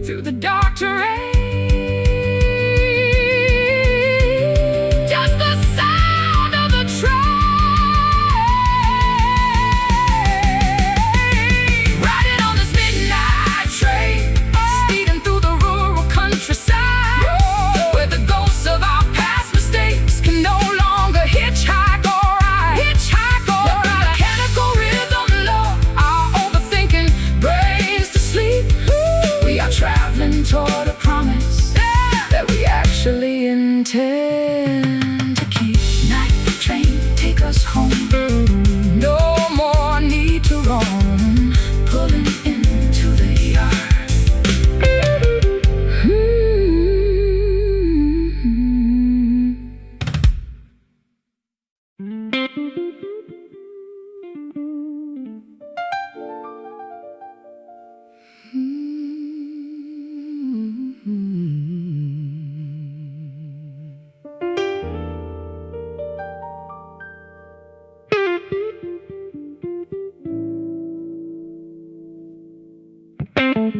Speaker 2: through the dark terrain. Just the sound of the train. Riding on this midnight train, speeding through the rural countryside, where the ghosts of our past mistakes can no longer hitchhike or ride. Hitchhike or ride. Let the mechanical rhythm lull our overthinking brains
Speaker 1: An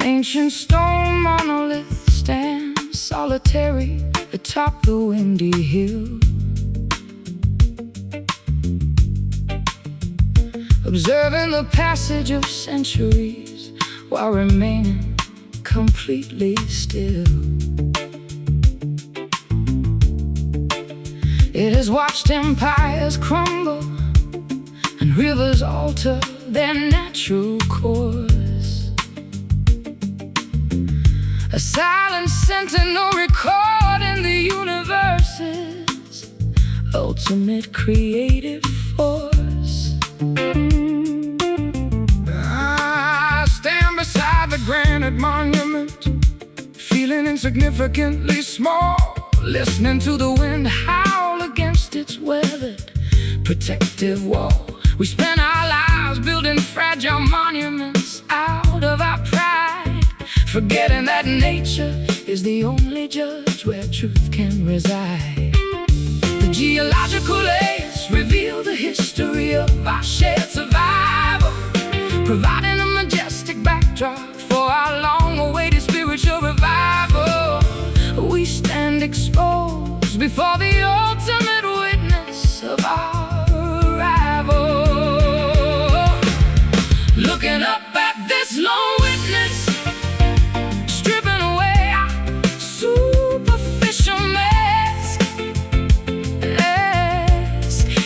Speaker 1: ancient stone monolith stands solitary atop the windy hill, observing the passage of centuries while remaining completely still. It has watched empires crumble and rivers alter their natural course. A silent sentinel recording the universe's ultimate creative force.
Speaker 2: I stand beside the granite monument, feeling insignificantly small,
Speaker 1: Listening to the wind howl against its weathered protective wall. We spend our lives building fragile monuments out of our pride, forgetting that nature is the only judge where truth can reside. The geological layers reveal the history of our shared survival, providing a majestic backdrop for our long-awaited spiritual revival. We stand exposed before the ultimate witness of our arrival, looking up at this lone witness, stripping away our superficial mask,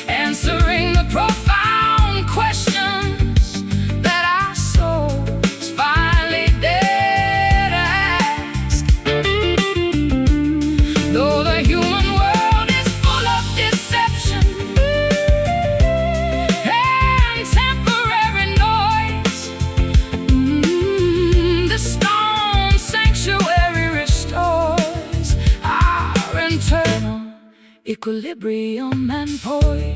Speaker 1: answering the profound questions that our souls finally dare to ask. Though the human world is full of deception and temporary noise, the stone sanctuary restores our internal equilibrium and poise.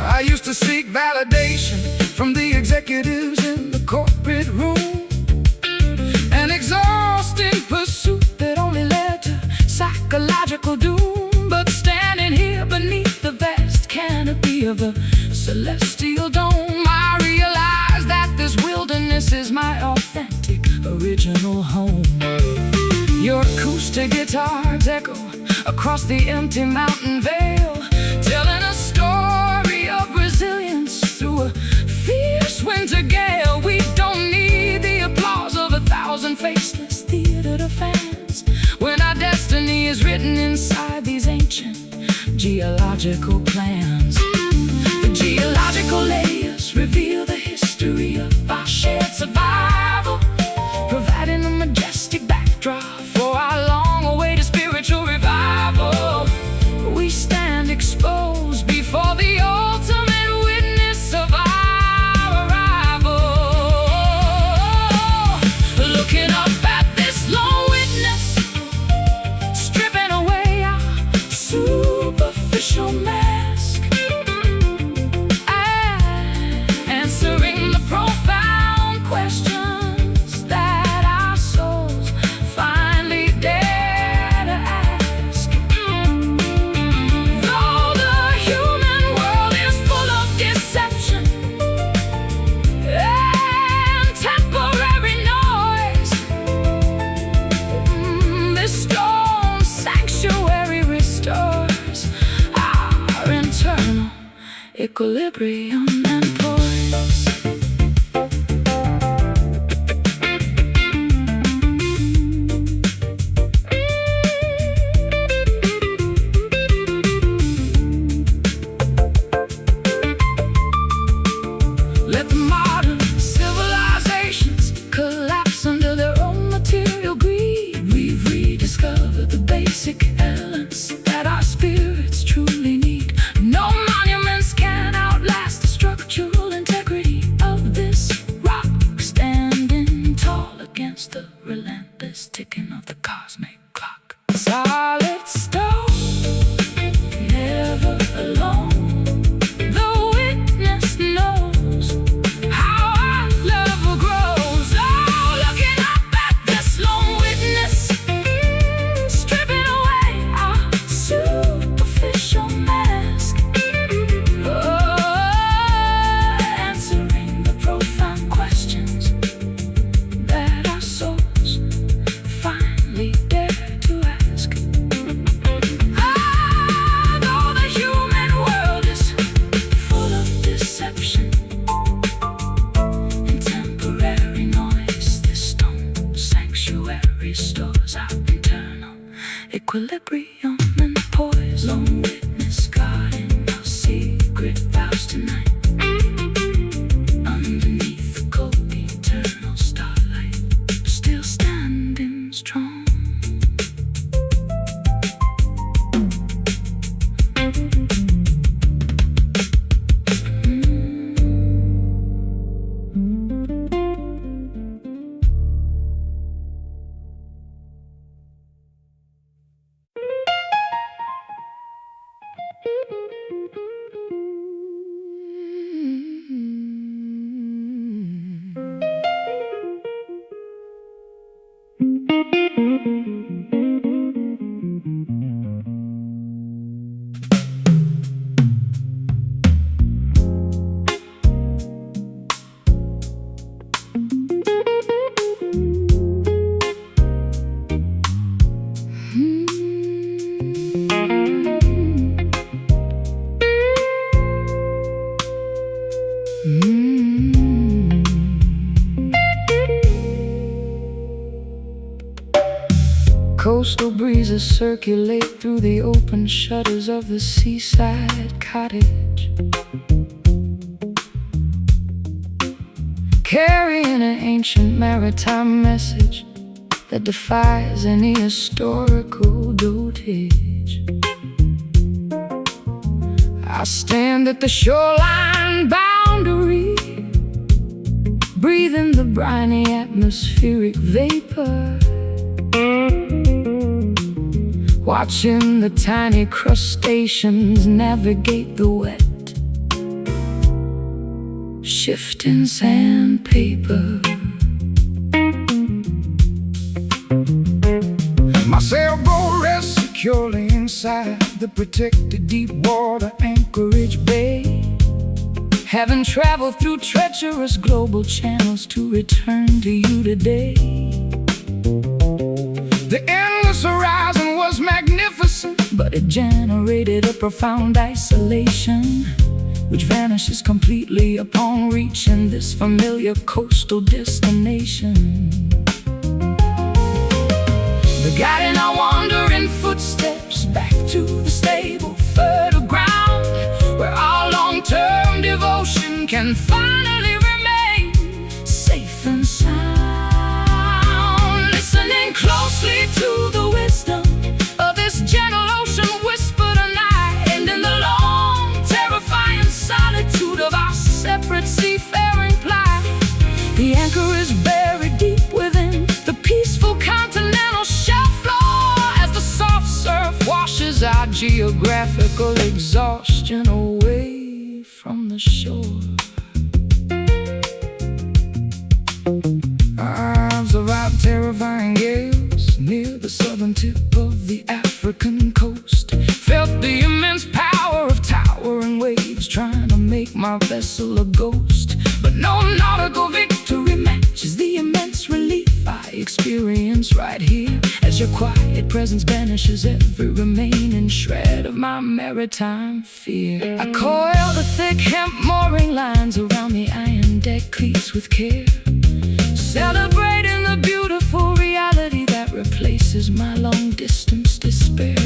Speaker 2: I used to seek validation from the executives in the corporate room,
Speaker 1: An exhausting pursuit that only led to psychological doom. But standing here beneath the vast canopy of a celestial dome, I realize that this wilderness is my authentic, original home. Your acoustic guitars echo across the empty mountain vale, telling a story of resilience through a fierce winter gale. We don't need the applause of 1,000 faceless theater fans when our destiny is written inside these ancient geological plans. The geological layers reveal the history of our shared survival, providing a majestic backdrop for our long-awaited spiritual revival. We stand exposed before the ultimate witness of our arrival, looking up at this lone witness, stripping away our superficial mask, answering the profound questions that our souls finally dare to ask. Though the human world is full of deception and temporary noise, this stone sanctuary restores our internal equilibrium and poise. Let the modern civilizations collapse under their own material greed. We've rediscovered the basic elements that our spirits truly need. lone witness, God in our secret vows tonight. Underneath the cold eternal starlight, still standing strong. Coastal breezes circulate through the open shutters of the seaside cottage, carrying an ancient maritime message that defies any historical dotage. I stand at the shoreline boundary, breathing the briny atmospheric vapor, watching the tiny crustaceans navigate the wet, shifting sandpaper.
Speaker 2: My sailboat rests securely inside the protected deep water anchorage bay,
Speaker 1: Having traveled through treacherous global channels to return to you today.
Speaker 2: The endless horizon was magnificent,
Speaker 1: But it generated a profound isolation, which vanishes completely upon reaching this familiar coastal destination. The guiding our wandering footsteps back to the stable, fertile ground, where our long-term devotion can finally remain safe and sound. Listening closely to the wisdom of this gentle ocean whisper tonight, and in the long, terrifying solitude of our separate seafaring plight, the anchor is buried deep within the peaceful continental shelf floor, as the soft surf washes our geographical exhaustion away from the shore.
Speaker 2: I survived terrifying gales near the southern tip of the African coast.
Speaker 1: Felt the immense power of towering waves trying to make my vessel a ghost. But no nautical victory matches the immense relief I experience right here, as your quiet presence banishes every remaining shred of my maritime fear. I coil the thick hemp mooring lines around the iron deck cleats with care, celebrating the beautiful reality that replaces my long-distance despair.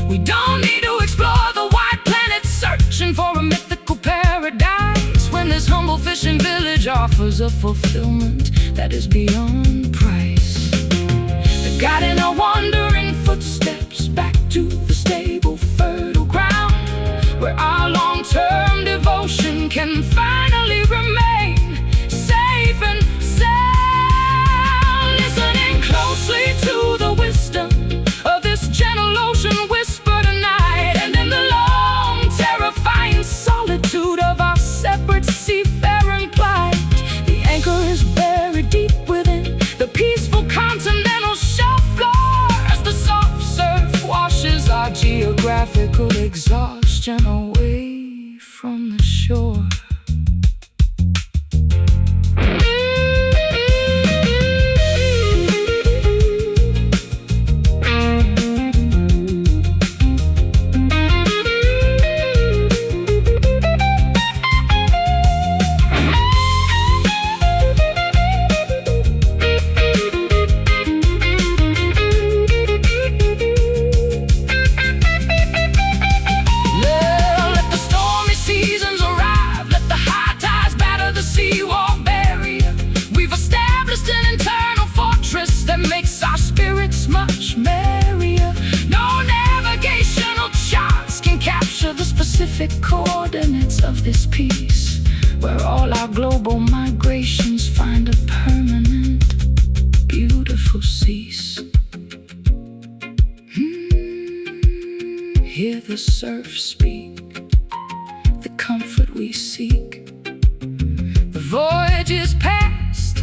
Speaker 1: We don't need to explore the wide planet searching for a mythical paradise, when this humble fishing village offers a fulfillment that is beyond price. The guiding our wandering footsteps back to the stable, fertile ground, where our long-term devotion can finally remain safe and sound. Listening closely to the wisdom of this gentle ocean whisper tonight, and in the long, terrifying solitude of our separate seafaring plight, the anchor is buried deep within the peaceful continental shelf floor, as the soft surf washes our geographical exhaustion away from the shore. geographic coordinates of this piece, where all our global migrations find a permanent, beautiful cease. Hear the surf speak, the comfort we seek. The voyage is past,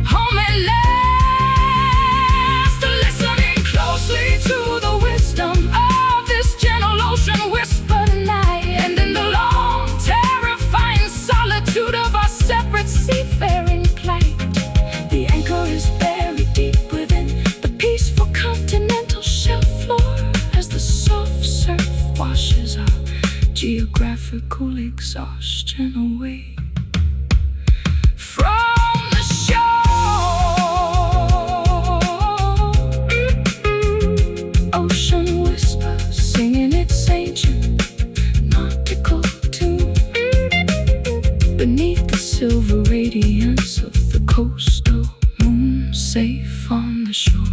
Speaker 1: home at last. Listening closely to the wisdom of this gentle ocean whisper tonight. And in the long, terrifying solitude of our separate seafaring plight, the anchor is buried deep within the peaceful continental shelf floor, as the soft surf washes our geographical exhaustion away from the shore. Ocean whispers, singing its ancient nautical tune beneath the silver radiance of the coastal moon, safe on the shore.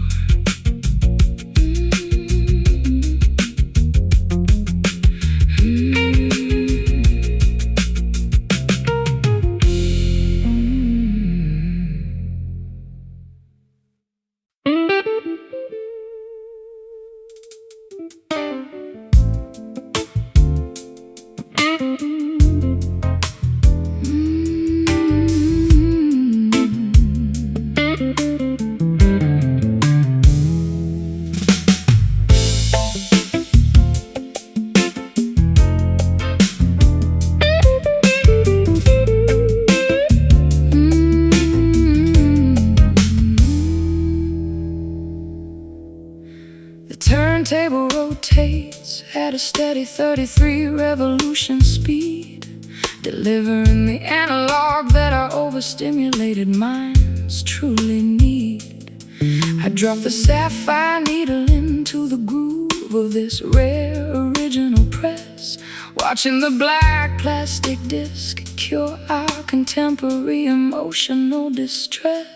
Speaker 1: Turntable rotates at a steady 33 revolution speed, delivering the analog that our overstimulated minds truly need. I drop the sapphire needle into the groove of this rare original press, watching the black plastic disc cure our contemporary emotional distress.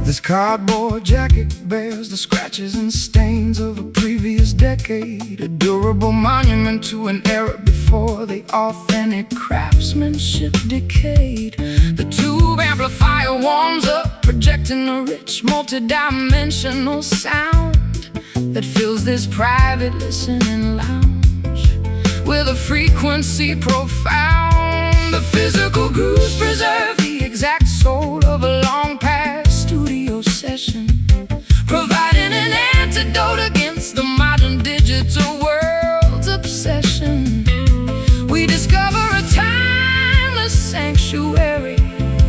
Speaker 2: This cardboard jacket bears the scratches and stains of a previous decade, a durable monument to an era before the authentic craftsmanship decayed. The tube amplifier warms up, projecting a rich multi-dimensional sound that fills this private listening lounge with a frequency profound. The physical grooves preserve the exact soul of a long past studio session, providing an antidote against the modern digital world's obsession. We discover a timeless sanctuary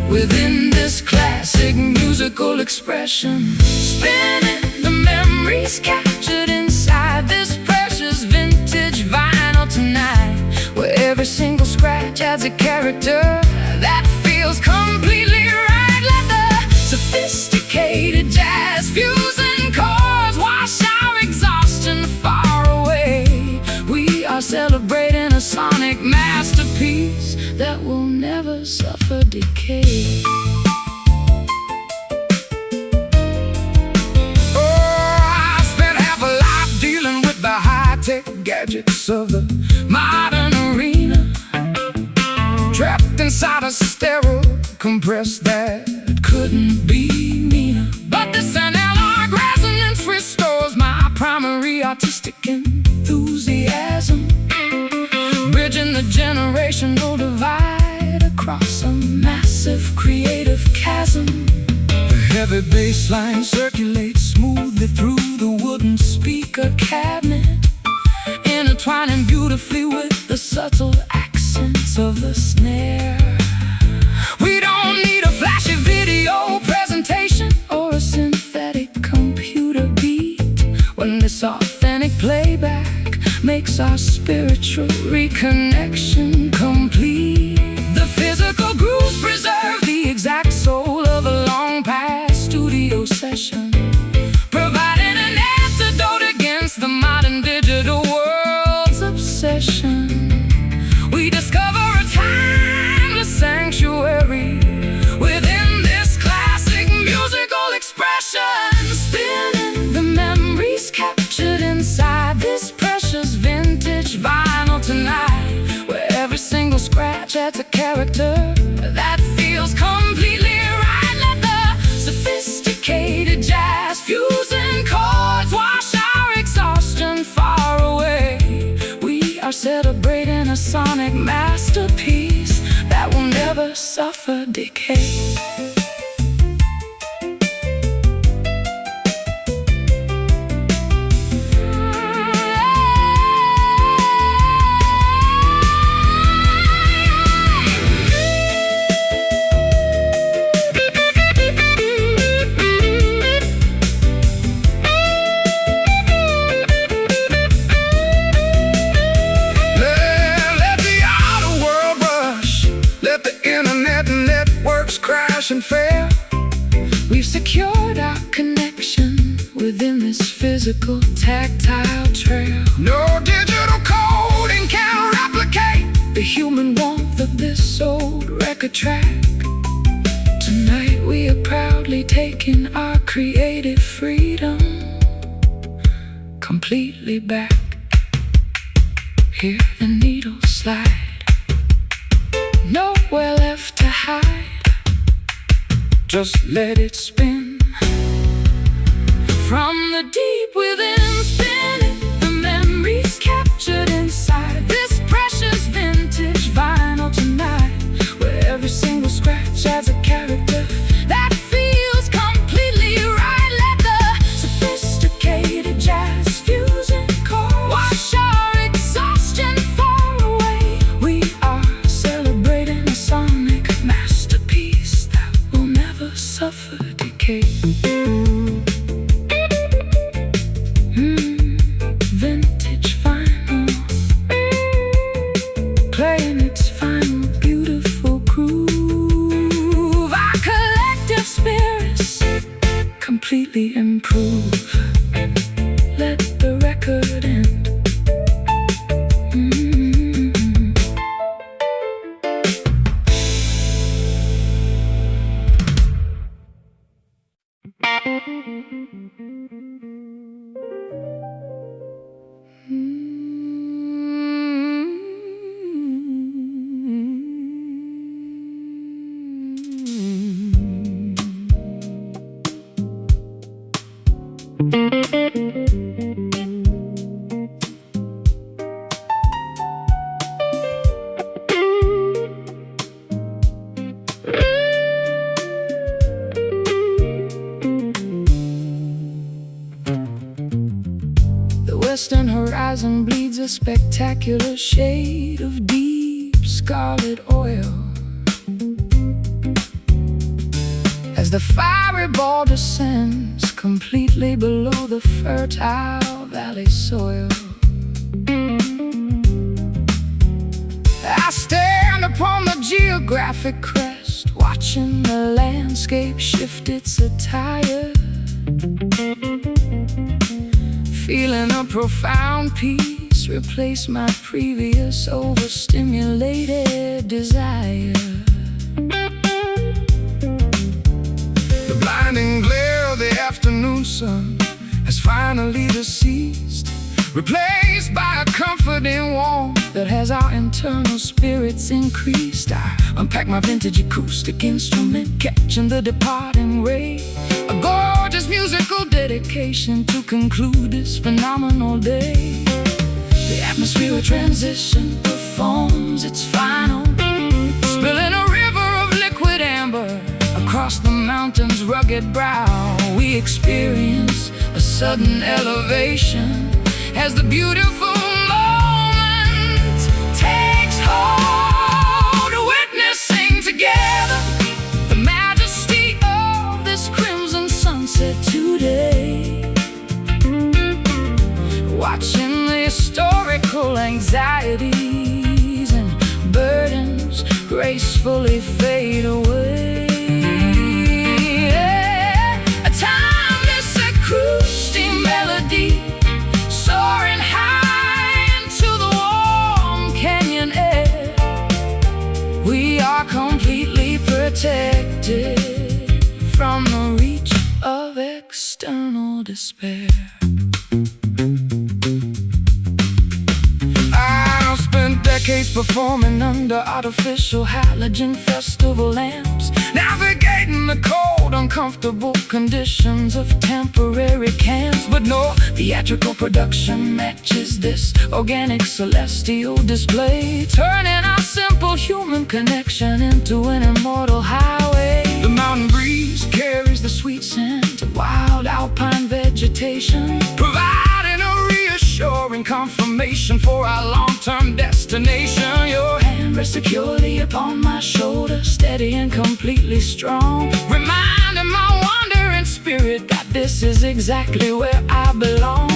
Speaker 2: within this classic musical expression, spinning the memories captured inside this precious vintage vinyl tonight, where every single scratch adds a character that feels completely right. Let the sophisticated jazz fusing chords wash our exhaustion far away. We are celebrating a sonic masterpiece that will never suffer decay. Gadgets of the modern arena, trapped inside a sterile compress that couldn't be meaner. But this analog resonance restores my primary artistic enthusiasm, bridging the generational divide across a massive creative chasm. The heavy bass line circulates smoothly through the wooden speaker cabinet, intertwining beautifully with the subtle accents of the snare. We don't need a flashy video presentation or a synthetic computer beat when this authentic playback makes our spiritual reconnection complete. The physical grooves preserve the exact soul of a long past studio session, providing an antidote against the modern digital world's obsession. We discover a timeless sanctuary within this classic musical expression, spinning the memories captured inside this precious vintage vibe.
Speaker 1: scratch adds a character that feels completely right. Let the sophisticated jazz fusing chords wash our exhaustion far away. We are celebrating a sonic masterpiece that will never suffer decay.
Speaker 2: Crash and fail.
Speaker 1: We've secured our connection within this physical, tactile trail.
Speaker 2: No digital coding can replicate
Speaker 1: the human warmth of this old record track. Tonight we are proudly taking our creative freedom completely back. Hear the needle slide, nowhere left to hide.
Speaker 2: Just let it spin.
Speaker 1: From the deep within, spinning the memories captured inside this precious vintage vinyl tonight, where every single scratch adds a character that feels completely right. Let the sophisticated jazz fusion chords wash our exhaustion far away. We are celebrating a sonic masterpiece that will never suffer decay. Vintage vinyl, playing its final beautiful groove. Our collective spirits completely improve. Let the record end. The western horizon bleeds a spectacular shade of deep scarlet oil as the fiery ball descends completely below the fertile valley soil. I stand upon the geographic crest, watching the landscape shift its attire, feeling a profound peace replace my previous overstimulated desire.
Speaker 2: The blinding glare of the afternoon sun has finally deceased, replaced by a comforting warmth
Speaker 1: that has our internal spirits increased. I unpack my vintage acoustic instrument, catching the departing ray, a gorgeous musical dedication to conclude this phenomenal day. The atmospheric transition performs its final, spilling a river of liquid amber across the mountain's rugged brow. We experience a sudden elevation as the beautiful moment takes hold, witnessing together the majesty of this crimson sunset today, watching the historical anxieties and burdens gracefully fade away. A timeless acoustic melody soaring high into the warm canyon air. We are completely protected from the reach of external despair.
Speaker 2: I've spent decades decades performing under artificial halogen festival lamps, navigating the cold, uncomfortable conditions of temporary camps. But no theatrical production matches this organic celestial display, turning our simple human connection into an immortal highway. The mountain breeze carries the sweet scent of wild alpine vegetation, providing a reassuring confirmation for our long-term destination. Your hand rests securely upon my shoulder, steady and completely strong, reminding my wandering spirit that this is exactly where I belong.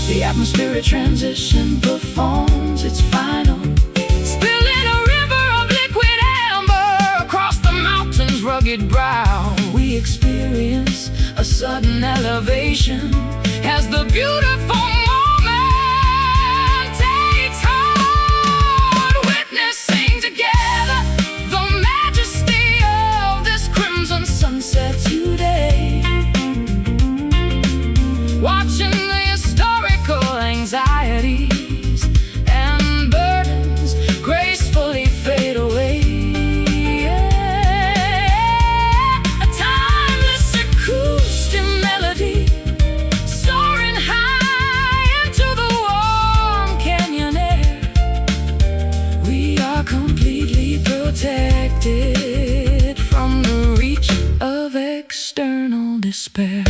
Speaker 2: The atmospheric transition performs its final, spilling a river of liquid amber across the mountain's rugged brow. We experience a sudden elevation as the beautiful moment takes hold, witnessing together the majesty of this crimson sunset today. Watching the historical anxieties and burdens gracefully fade away. A timeless acoustic melody soaring high into the warm canyon air. We are completely protected from the reach of external despair.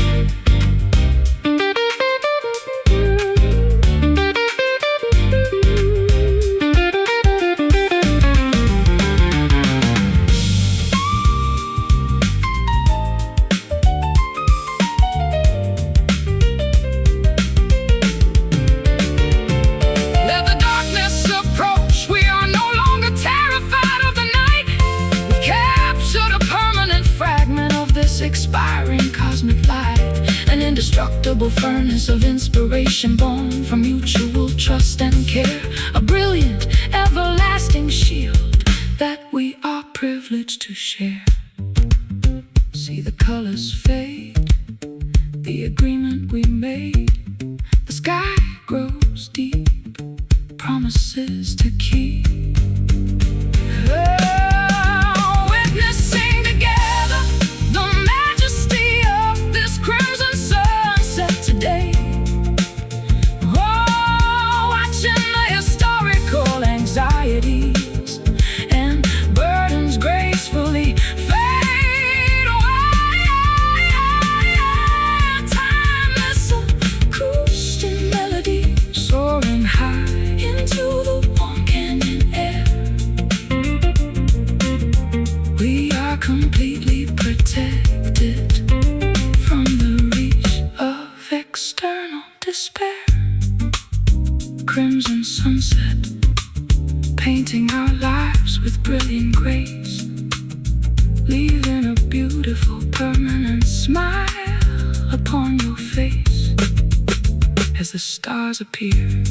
Speaker 2: Expiring cosmic light, an indestructible furnace of inspiration born from mutual trust and care, a brilliant, everlasting shield that we are privileged to share. See the colors fade, the agreement we made, the sky grows deep, promises to keep. Witnessing together the majesty of this crimson sunset today. Oh, watching the historical anxieties and burdens gracefully fade away. Timeless acoustic melody soaring high into the warm canyon air. We are completely protected from the reach of external despair. Crimson sunset, painting our lives with brilliant grace, leaving a beautiful permanent smile upon your face as the stars appear.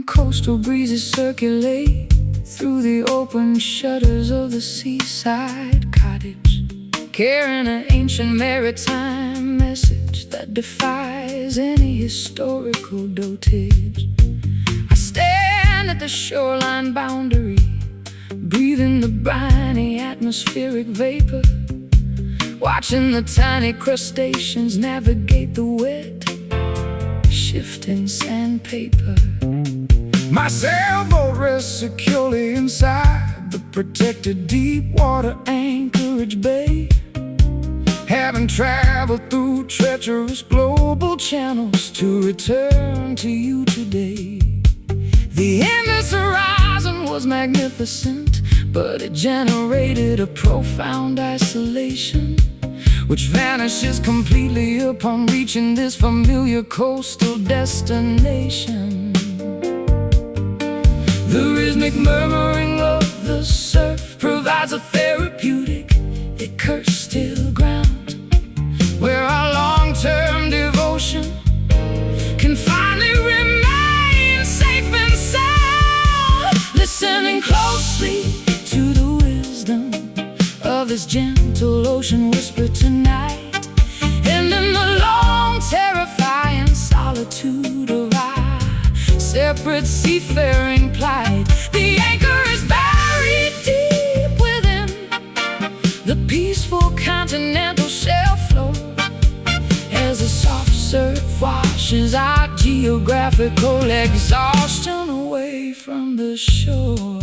Speaker 2: Coastal breezes circulate through the open shutters of the seaside cottage, carrying an ancient maritime message that defies any historical dotage. I stand at the shoreline boundary, breathing the briny atmospheric vapor, watching the tiny crustaceans navigate the wet, shifting sandpaper. My sailboat rests securely inside the protected deep water anchorage bay, having traveled through treacherous global channels to return to you today. The endless horizon was magnificent, but it generated a profound isolation, which vanishes completely upon reaching this familiar coastal destination. The rhythmic murmuring of the surf provides a therapeutic, accursed still ground, where our long-term devotion can finally remain safe and sound. Listening closely to the wisdom of this gentle ocean whisper tonight, and in the long, terrifying solitude of our separate seafaring plight, the anchor is buried deep within the peaceful continental shelf floor, as the soft surf washes our geographical exhaustion away from the shore.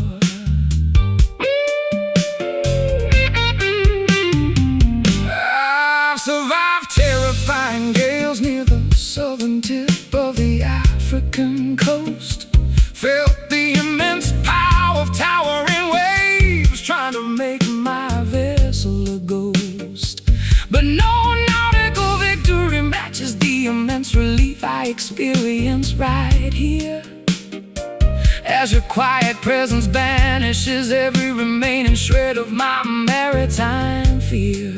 Speaker 2: I've survived terrifying gales near the southern tip of the African coast, felt the immense power of towering waves trying to make my vessel a ghost. But no nautical victory matches the immense relief I experience right here, as your quiet presence banishes every remaining shred of my maritime fear.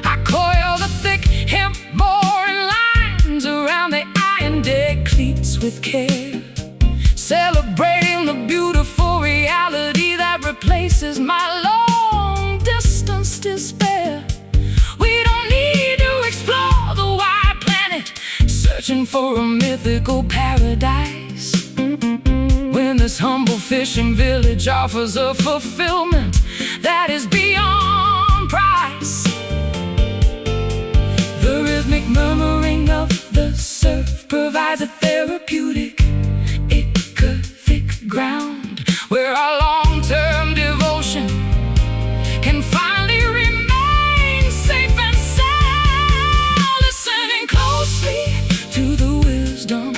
Speaker 2: I coil the thick hemp mooring lines around the iron deck cleats with care, celebrating the beautiful reality that replaces my long-distance despair. We don't need to explore the wide planet, searching for a mythical paradise, when this humble fishing village offers a fulfillment that is beyond price. The rhythmic murmuring of the surf provides a therapeutic, thick ground, where our long-term devotion can finally remain safe and sound. Listening closely to the wisdom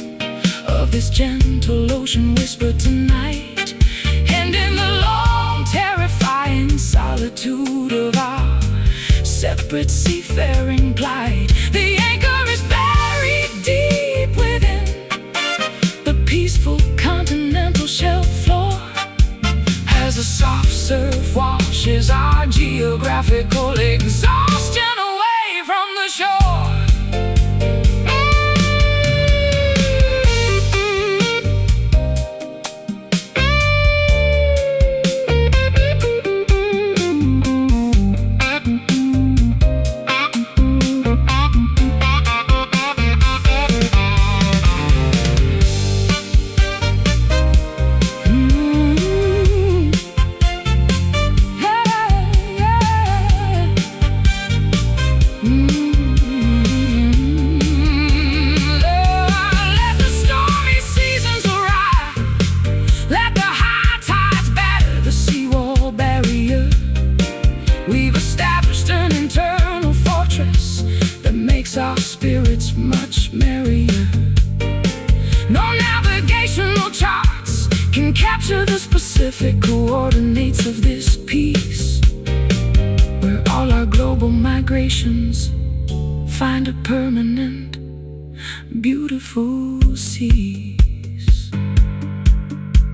Speaker 2: of this gentle ocean whisper tonight, and in the long, terrifying solitude of our separate seafaring plight, the anchor is buried deep within the peaceful continental shelf floor, as the soft surf washes our geographical exhaustion away from the shore. Our spirits much merrier. No navigational charts can capture the specific coordinates of this peace, where all our global migrations find a permanent, beautiful seas.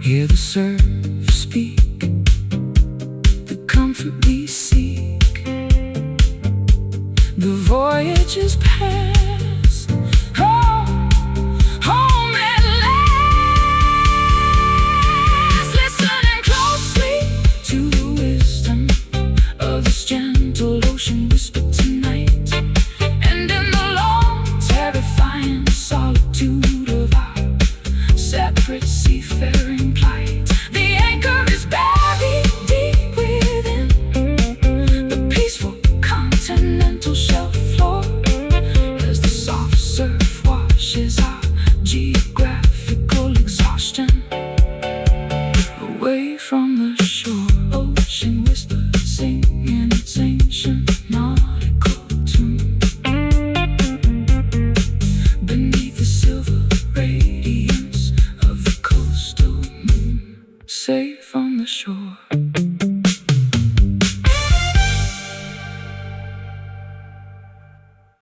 Speaker 2: Hear the surf speak, the comfort we seek. The voyage is past, home at last. Listening closely to the wisdom of this gentle ocean whisper tonight, and in the long, terrifying solitude of our separate seafaring plight, the anchor is buried deep within the peaceful continental shelf floor, as
Speaker 1: Calmshore.